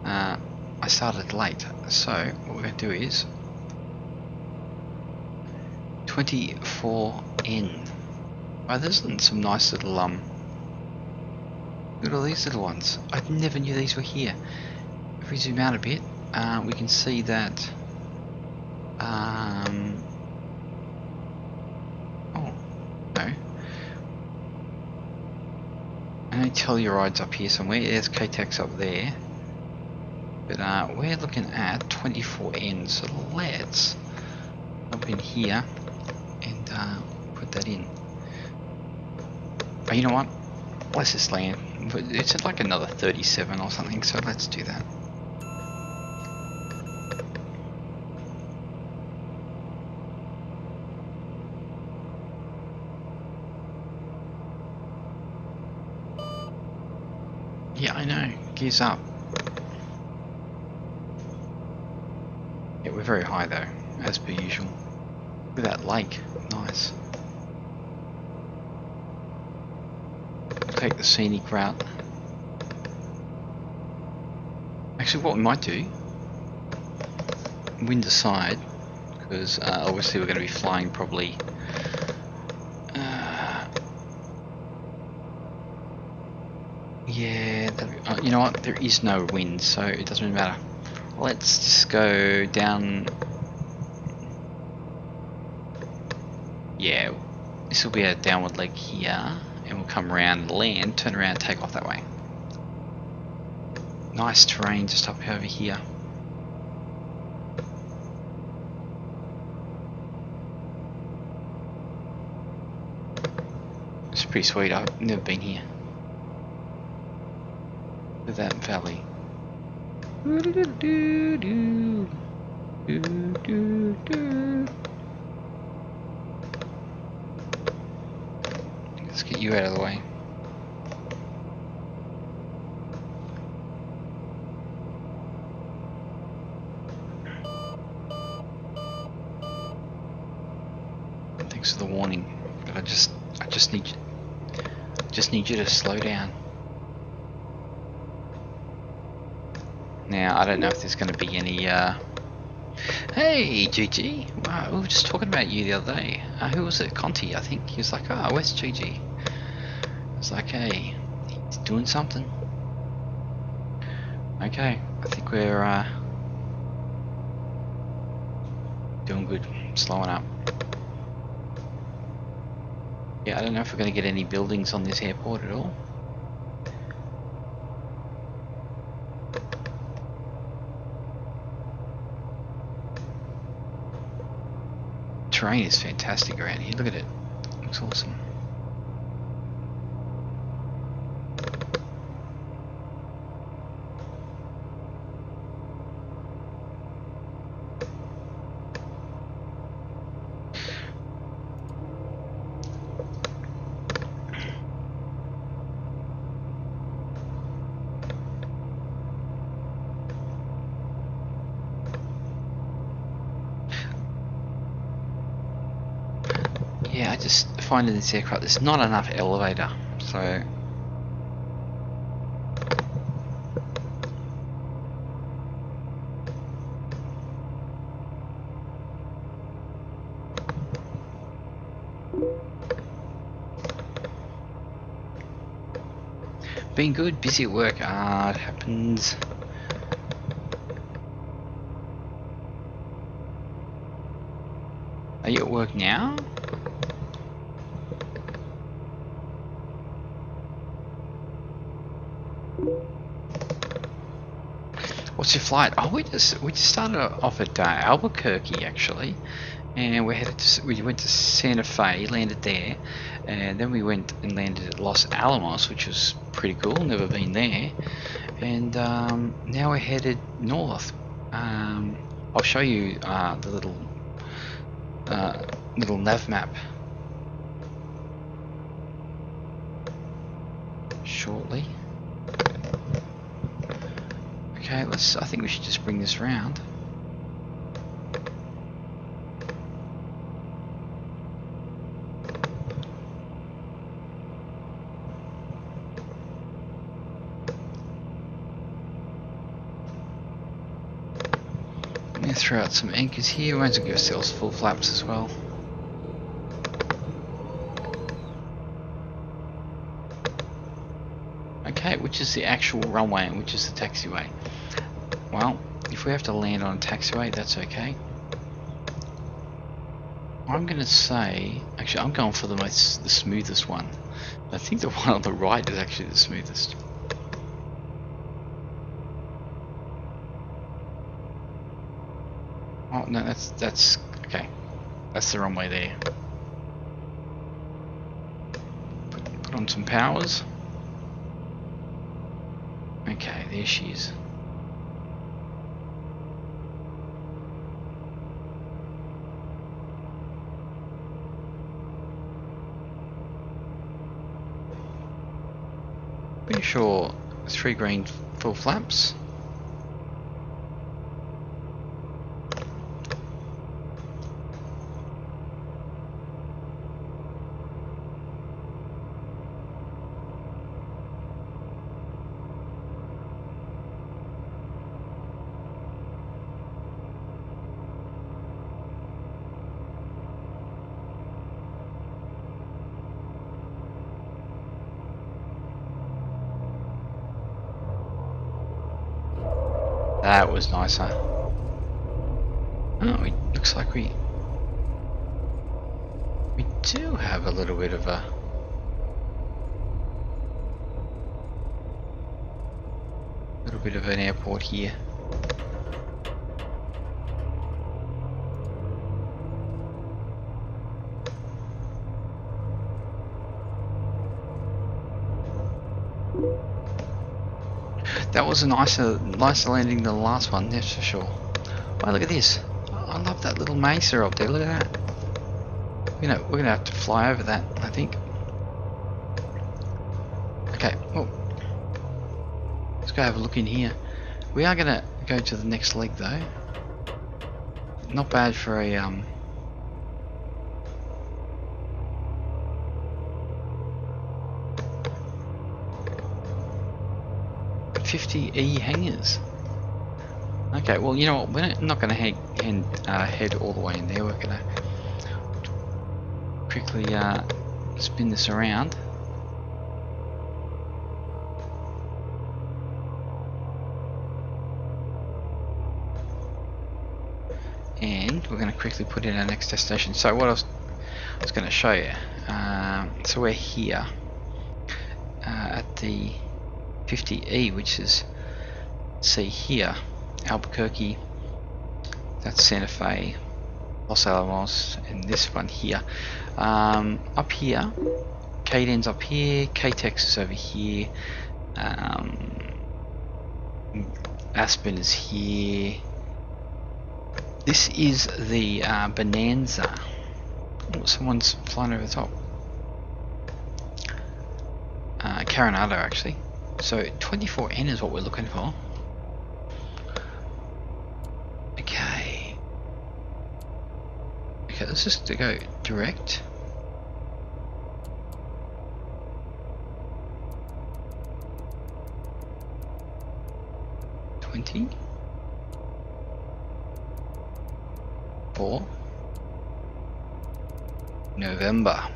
I started late. So what we're going to do is 24N. Oh, there's some nice little Look at all these little ones. I never knew these were here. If we zoom out a bit, we can see that. Oh no. I know Telluride's up here somewhere. There's K-Tex up there. But we're looking at 24N, so let's up in here and put that in. Oh, you know what? Let's just land. It's at like another 37 or something, so let's do that. Yeah, I know. Gears up. Yeah, we're very high though, as per usual. Look at that lake. Nice. Take the scenic route. Actually, what we might do, wind aside, because obviously we're going to be flying probably yeah, you know what, there is no wind, so it doesn't really matter. Let's just go down. Yeah, this will be a downward leg here, and we'll come around, land, turn around, take off that way. Nice terrain just up over here. It's pretty sweet. I've never been here. Look at that valley. Let's get you out of the way. Thanks for the warning, but I just need you to slow down. Now I don't know if there's going to be any. Hey GG, wow, we were just talking about you the other day. Who was it? Conti, I think. He was like, "Oh, where's GG?" I was like, "Hey, he's doing something." Okay, I think we're doing good, slowing up. Yeah, I don't know if we're going to get any buildings on this airport at all. Terrain is fantastic around here. Look at it. Looks awesome. Yeah, I just find in this aircraft there's not enough elevator, so been good, busy at work. It happens. Are you at work now? What's your flight? Oh, we just started off at Albuquerque actually, and we went to Santa Fe, landed there, and then we went and landed at Los Alamos, which was pretty cool. Never been there, and now we're headed north. I'll show you the little nav map shortly. Okay, I think we should just bring this round. I'm going to throw out some anchors here. We might as well give ourselves full flaps as well. Okay. Okay, which is the actual runway and which is the taxiway? Well, if we have to land on a taxiway, that's okay. I'm going to say, actually I'm going for the smoothest one. I think the one on the right is actually the smoothest. Oh no, that's okay. That's the wrong way there. Put on some powers. Okay, there she is. Pretty sure 3 green full flaps. That was nicer. Oh, it looks like we do have a little bit of an airport here. That was a nicer landing than the last one, that's for sure. Oh, look at this. I love that little mesa up there, look at that. We're gonna have to fly over that, I think. Okay, well, let's go have a look in here. We are gonna go to the next leg though. Not bad for a 50E hangers. Okay, well, you know what? We're not going to head all the way in there. We're going to quickly spin this around. And we're going to quickly put in our next destination. So what I was going to show you. So we're here at the 50E, which is, see here, Albuquerque, that's Santa Fe, Los Alamos, and this one here. Up here, Caden's up here, K-Tex is over here, Aspen is here. This is the Bonanza. Oh, someone's flying over the top. Coronado actually. So 24N is what we're looking for. Okay. Okay, let's just go direct. For November.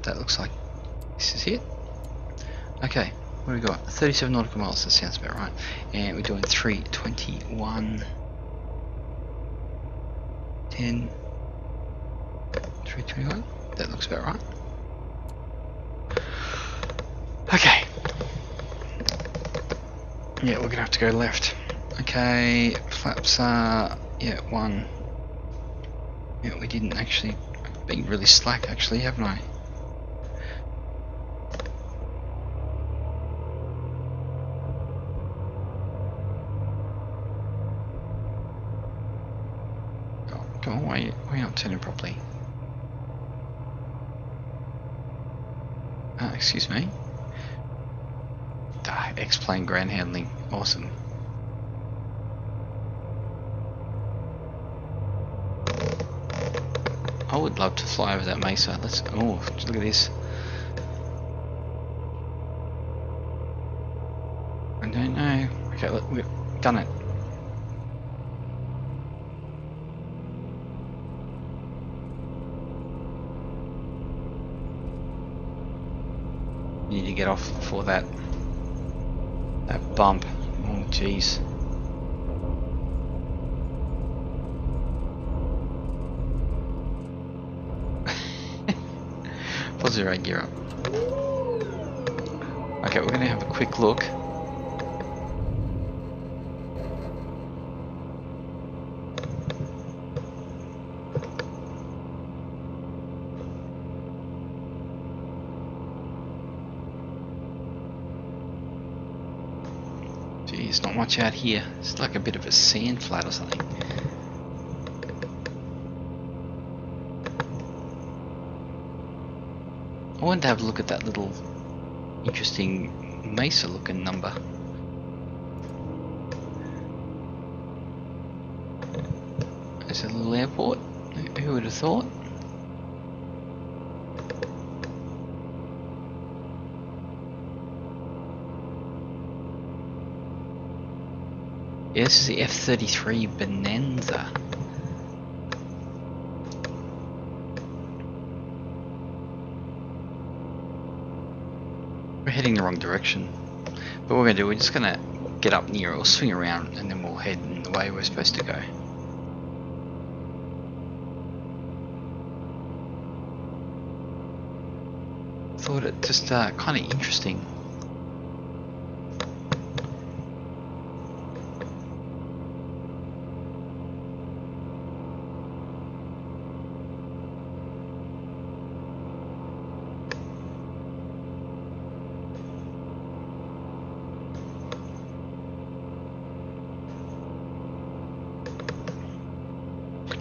That looks like this is it. Okay, what do we got? 37 nautical miles, that sounds about right. And we're doing 321, 10, 321, that looks about right. Okay. Yeah, we're gonna have to go left. Okay, flaps are, yeah, 1. Yeah, we didn't actually, been really slack actually, haven't I? Come on, why are you not turning properly? Excuse me. Xplane ground handling, awesome. I would love to fly over that mesa. Let's. Oh, look at this. I don't know. Okay, look, we've done it. You need to to get off before that bump. Oh jeez. Pull 0 gear up. Okay, we're going to have a quick look. Geez, not much out here. It's like a bit of a sand flat or something. I wanted to have a look at that little interesting mesa looking number. There's a little airport. Who would have thought? Yeah, this is the F-33 Bonanza. We're heading the wrong direction. But what we're going to do, we're just going to get up near it, or swing around, and then we'll head in the way we're supposed to go. Thought it just kind of interesting.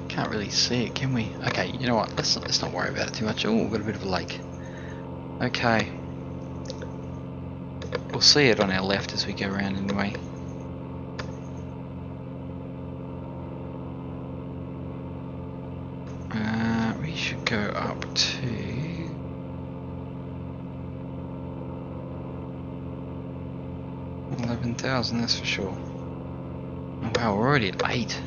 Can't really see it, can we? Okay, you know what? Let's not worry about it too much. Oh, we've got a bit of a lake. Okay. We'll see it on our left as we go around anyway. We should go up to 11,000, that's for sure. Oh wow, we're already at 8.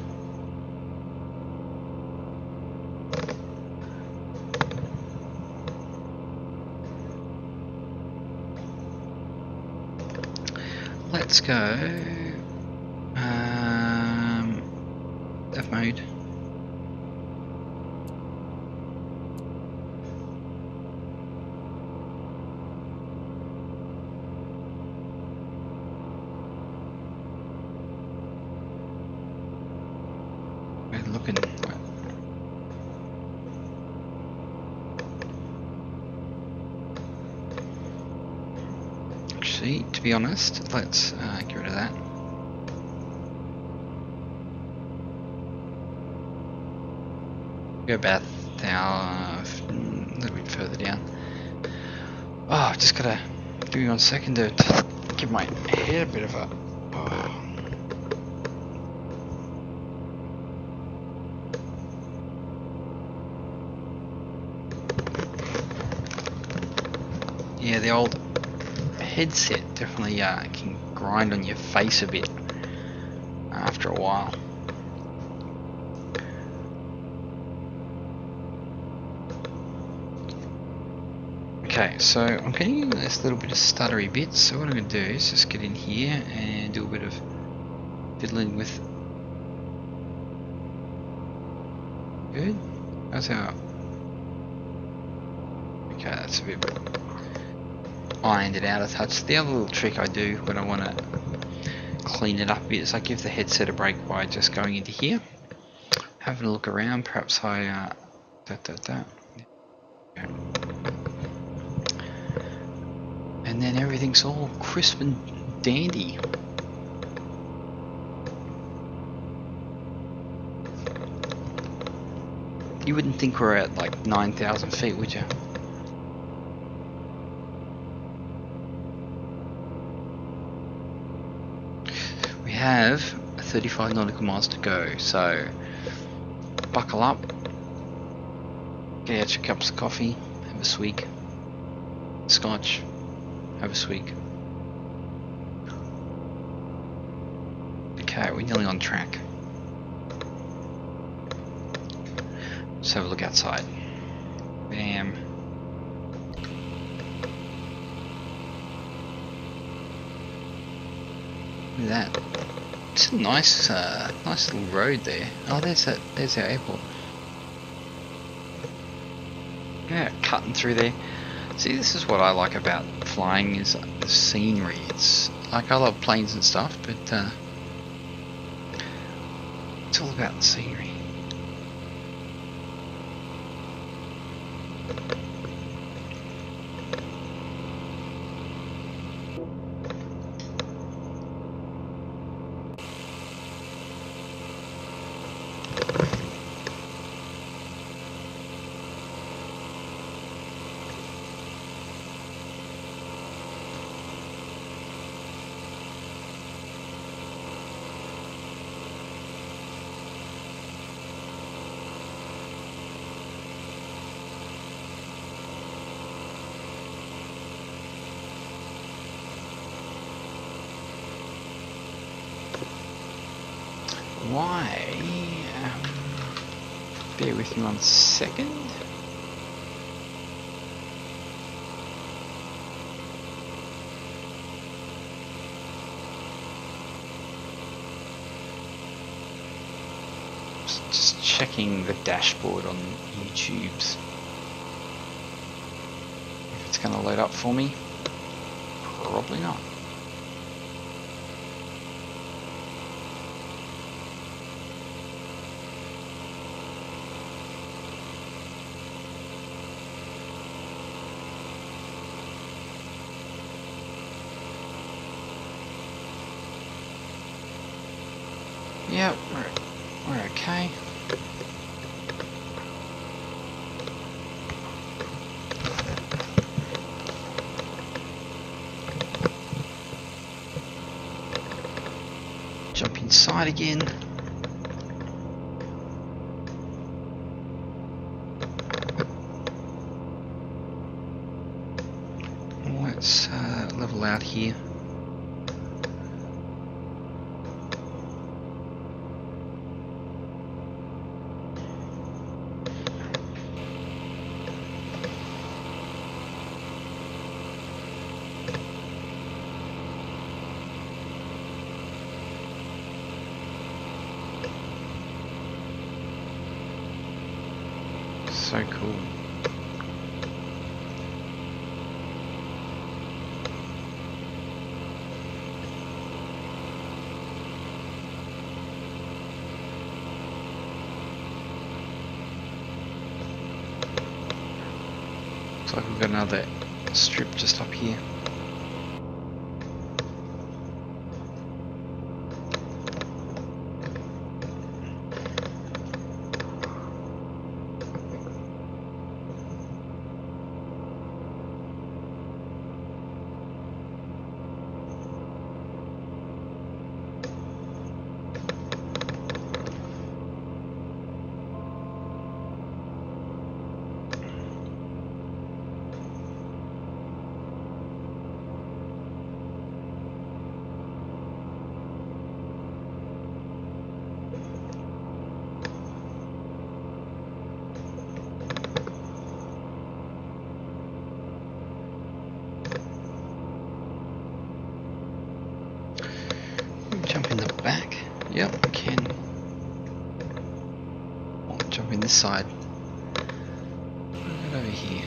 Let's go dev mode. We're looking. Actually, to be honest, let's get rid of that. Go about a little bit further down. Oh, I've just gotta give me 1 second to give my head a bit of a. Oh. Yeah, the old headset definitely can grind on your face a bit after a while. Okay, so I'm getting this little bit of stuttery bits, so what I'm going to do is just get in here and do a bit of fiddling with. Good? That's how. Okay, that's a bit ironed it out a touch. The other little trick I do when I want to clean it up a bit is I give the headset a break by just going into here, having a look around. Perhaps I and then everything's all crisp and dandy. You wouldn't think we're at like 9,000 feet, would you? We have 35 nautical miles to go, so buckle up, get out your cups of coffee, have a swig, scotch, have a swig. Okay, we're nearly on track. Let's have a look outside. Bam. Look at that. It's a nice, nice little road there. Oh, there's our airport. Yeah, cutting through there. See, this is what I like about flying, is the scenery. It's like, I love planes and stuff, but it's all about the scenery. Why? Bear with me 1 second. Just checking the dashboard on YouTube's. If it's going to load up for me. Probably not. Yep, we're okay. Jump inside again. Let's level out here. So cool. Looks like we've got another strip just up here. Jump in the back. Yep, we can. Oh, jump in this side. Right over here.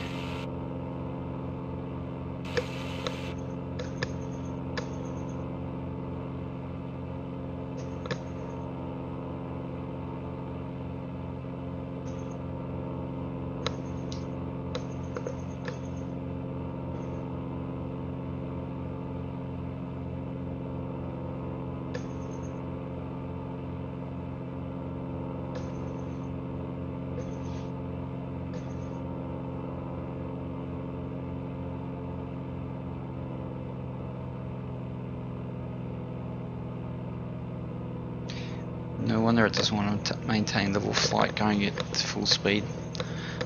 No wonder it doesn't want to maintain level flight going at full speed,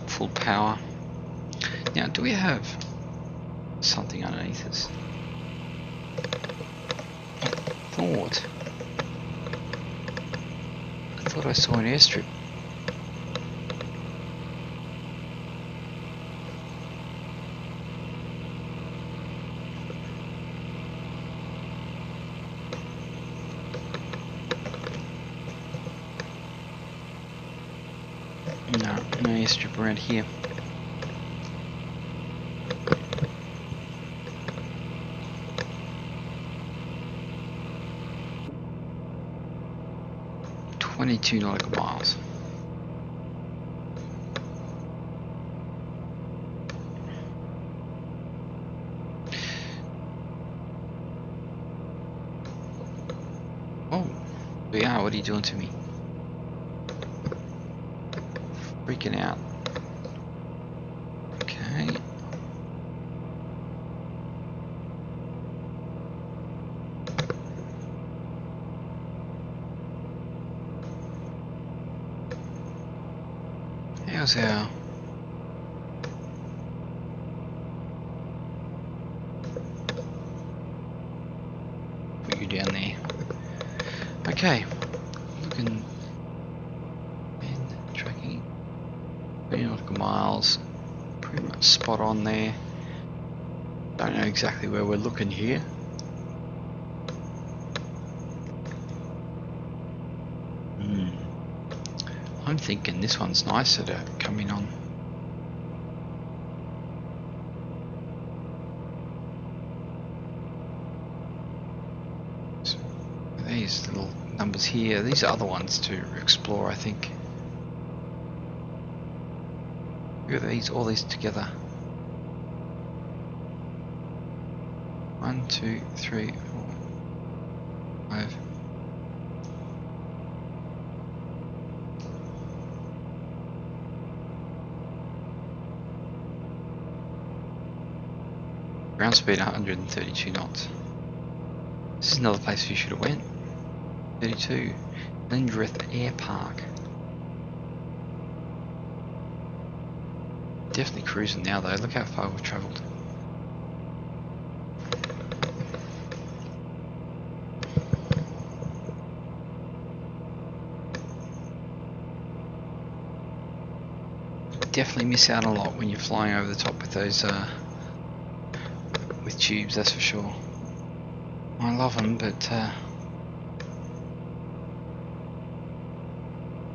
full power. Now, do we have something underneath us? I thought I saw an airstrip. strip around here. .22 nautical miles. Oh, yeah, what are you doing to me? Freaking out. Okay. How's our... Put you down there. Okay. Looking... And tracking... 20 nautical miles. Pretty much spot on there. Don't know exactly where we're looking here. I'm thinking this one's nicer to come in on. So these little numbers here, these are other ones to explore, I think. Look at these, all these together. 1, 2, 3, 4, 5. Ground speed 132 knots. This is another place we should have went. 32. Lindrith Air Park. Definitely cruising now though, look how far we've travelled. Definitely miss out a lot when you're flying over the top with those with tubes, that's for sure. I love them, but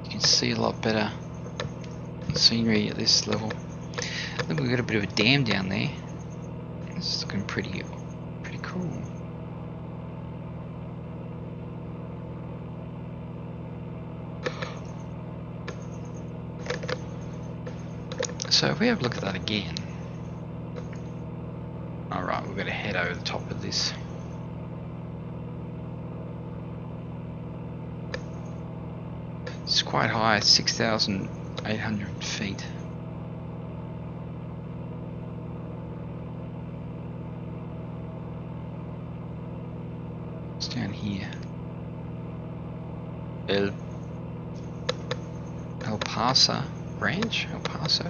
you can see a lot better scenery at this level. Look, we've got a bit of a dam down there. It's looking pretty cool. So if we have a look at that again. Alright, we've got to head over the top of this. It's quite high, 6,800 feet. It's down here. El Paso Ranch? El Paso?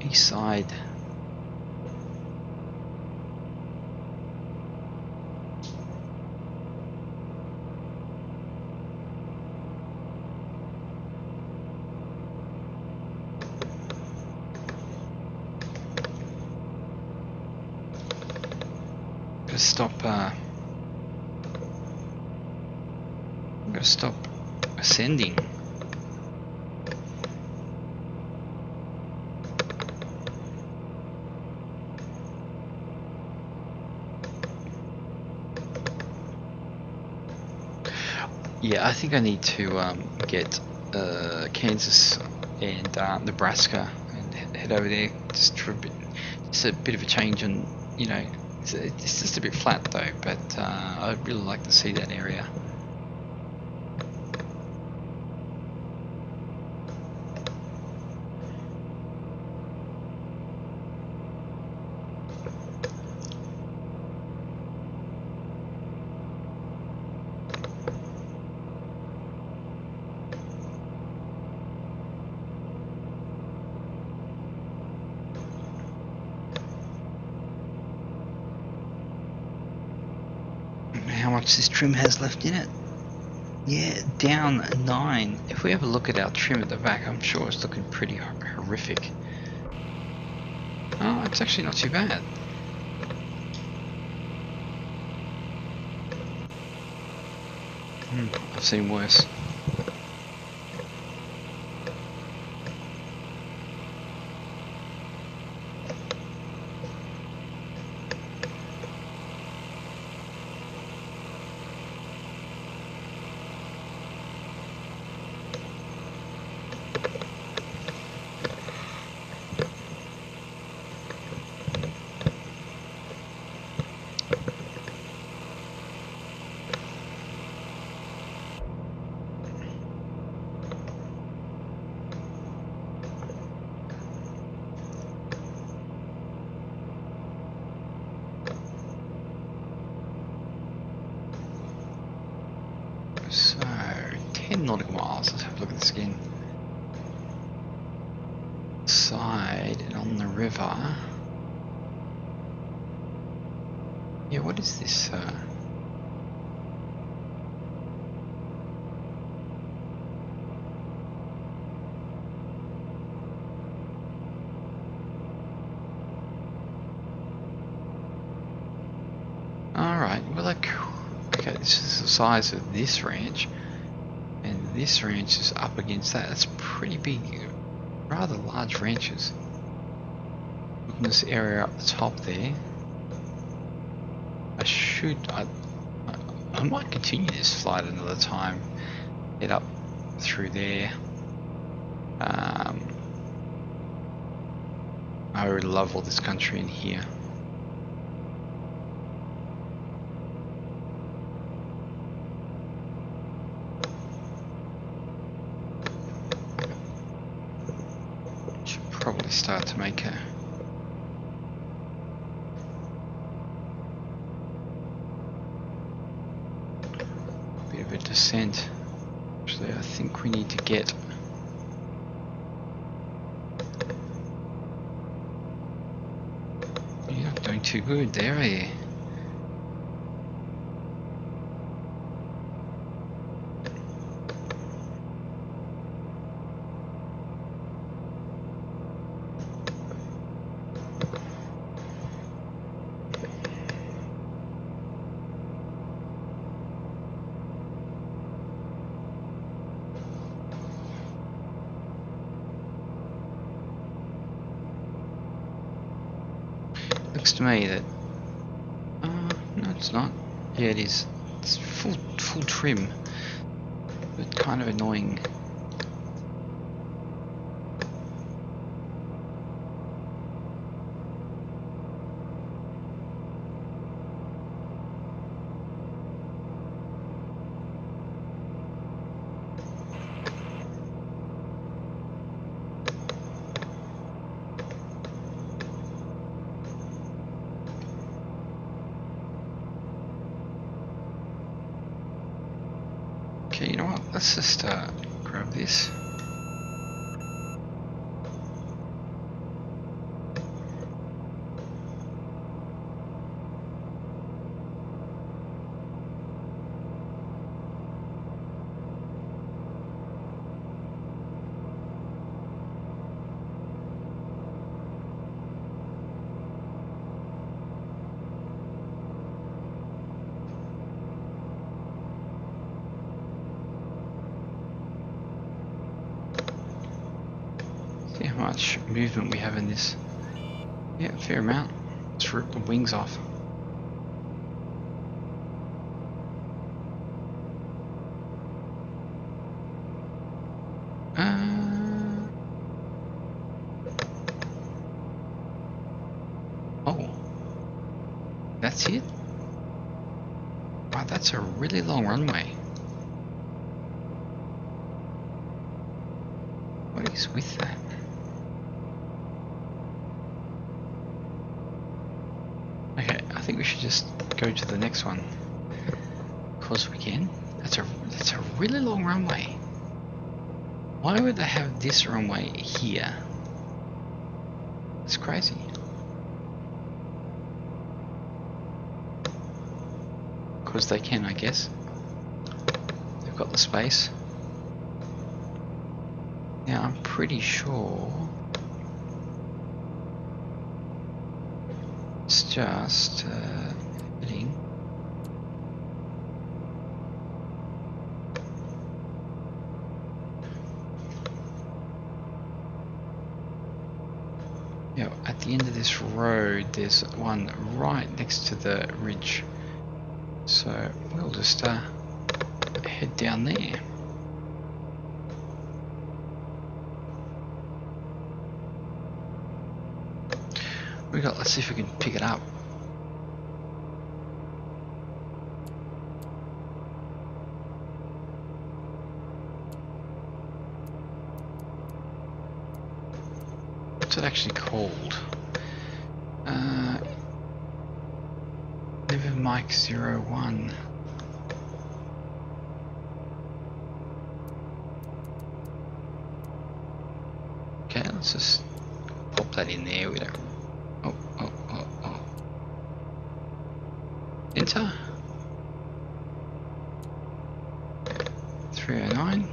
East side. Gotta stop. Gotta stop ascending. Yeah, I think I need to get Kansas and Nebraska and head over there just for a bit, just a bit of a change. And you know, it's just a bit flat though, but I'd really like to see that area. How much this trim has left in it? Yeah, down 9. If we have a look at our trim at the back, I'm sure it's looking pretty horrific. Oh, it's actually not too bad. I've seen worse. in side and on the river. Yeah, what is this? Alright, well, like, okay, this is the size of this ranch, and this ranch is up against that. That's pretty big, rather large ranches. Look at this area up the top there. I might continue this flight another time. Head up through there. I really love all this country in here. Should probably start to make a bit of a descent. Actually, I think we need to get You're not doing too good there, are you? Looks to me that no, it's not. Yeah, it is. It's full trim, but kind of annoying. Okay, you know what? Let's just grab this. See how much movement we have in this. Yeah, a fair amount. Let's rip the wings off. Oh, that's it? Wow, that's a really long runway. What is with that? Okay, I think we should just go to the next one. Because we can. That's a really long runway. Why would they have this runway here? It's crazy. Because they can, I guess. They've got the space. Now I'm pretty sure it's just heading. Yeah, at the end of this road, there's one right next to the ridge. So we'll just head down there. Let's see if we can pick it up. What's it actually called? Never Mike 01. Okay, let's just pop that in there. We don't. Oh. Enter. 309.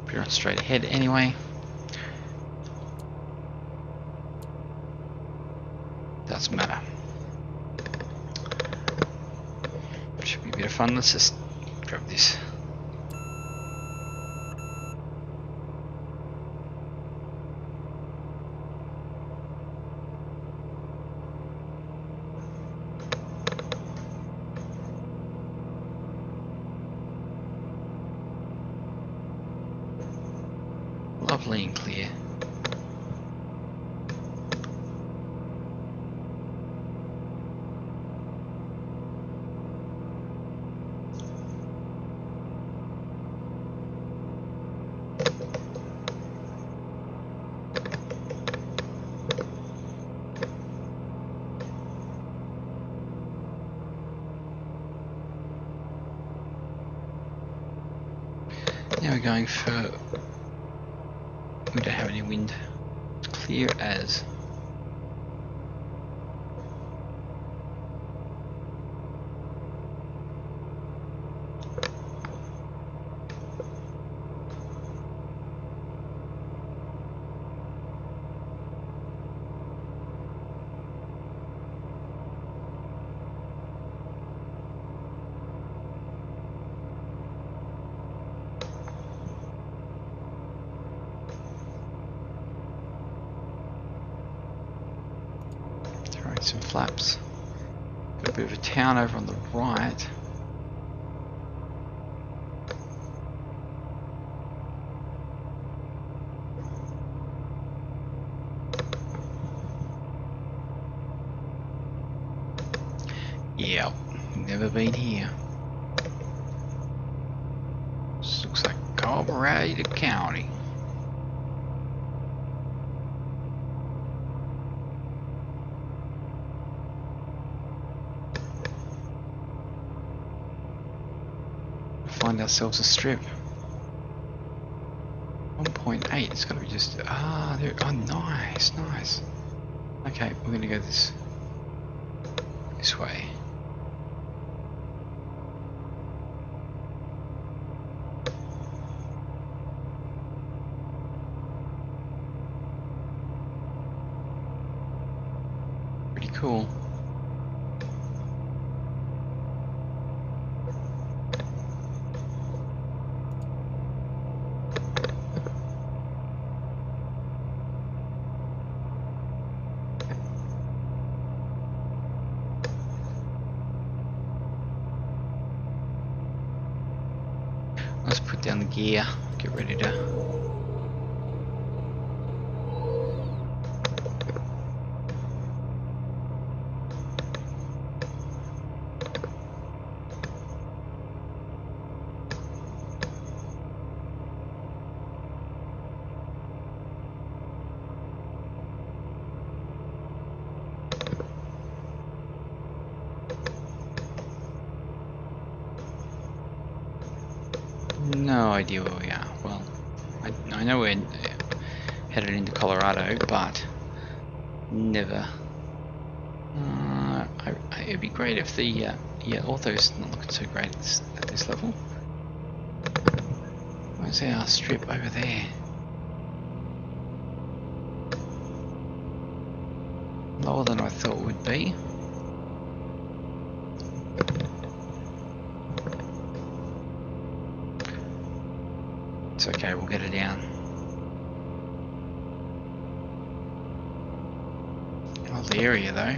Put it on straight ahead anyway. Doesn't matter. Should be a bit of fun. Let's just grab this. Lovely and clear. Now we're going for, we don't have any wind, it's clear as. Some flaps. Got a bit of a town over on the right. Yep, never been here. This looks like Carburetor County. Find ourselves a strip. 1.8. It's got to be just there. Oh, nice. Okay, we're gonna go this way. Pretty cool. Let's put down the gear, get ready to. No idea where we are. Well, I know we're headed into Colorado, but never. It'd be great if the ortho's not looking so great at this level. Where's our strip over there? Lower than I thought it would be. It's okay, we'll get it down. Lovely area though.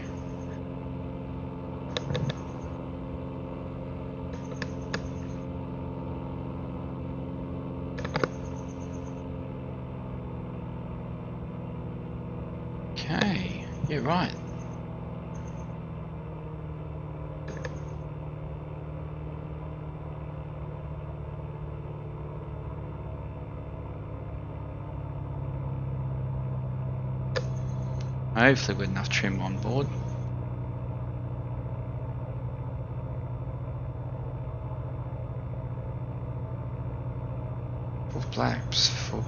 Okay, yeah, right. Hopefully with enough trim on board. 4 blacks for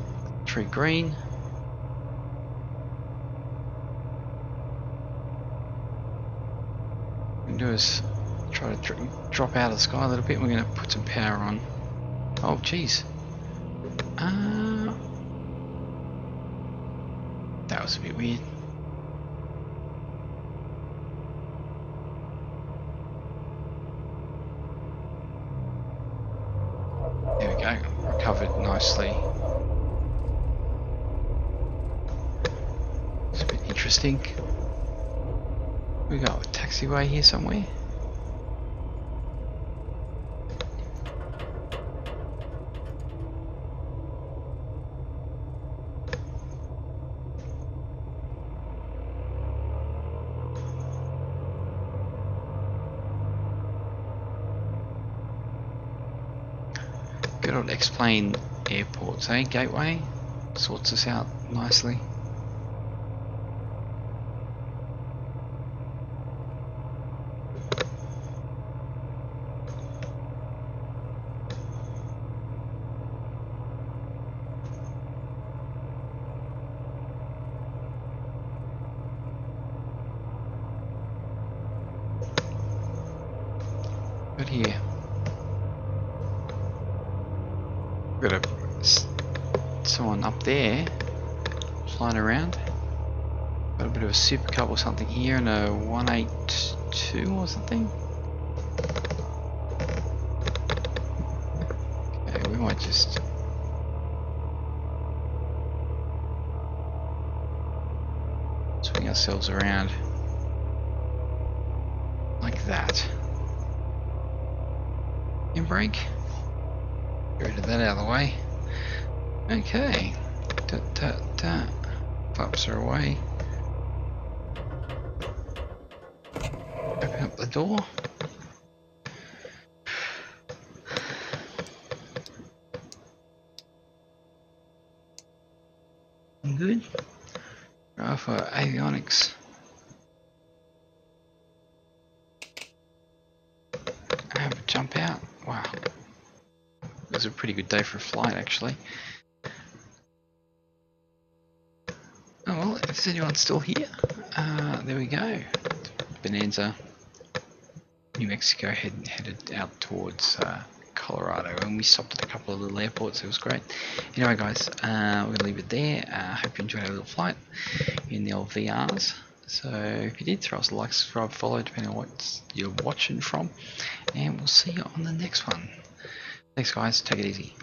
3 green. What we can do is try to drop out of the sky a little bit. We're going to put some power on. Oh, geez. That was a bit weird. There we go. Recovered nicely. It's a bit interesting. We got a taxiway here somewhere. Good old Xplane airports, eh? Gateway sorts us out nicely. But here, we've got someone up there flying around. Got a bit of a super cup or something here, and a 182 or something. Okay, we might just swing ourselves around like that. And brake. Get rid of that out of the way. Okay. Flaps are away. Open up the door. Good. Right for avionics. Have a jump out. Wow. It was a pretty good day for a flight, actually. Oh well, if anyone's still here, there we go. Bonanza, New Mexico, headed out towards Colorado, and we stopped at a couple of little airports. It was great. Anyway, guys, we're gonna leave it there. Hope you enjoyed our little flight in the old VRs. So if you did, throw us a like, subscribe, follow, depending on what you're watching from, and we'll see you on the next one. Thanks, guys. Take it easy.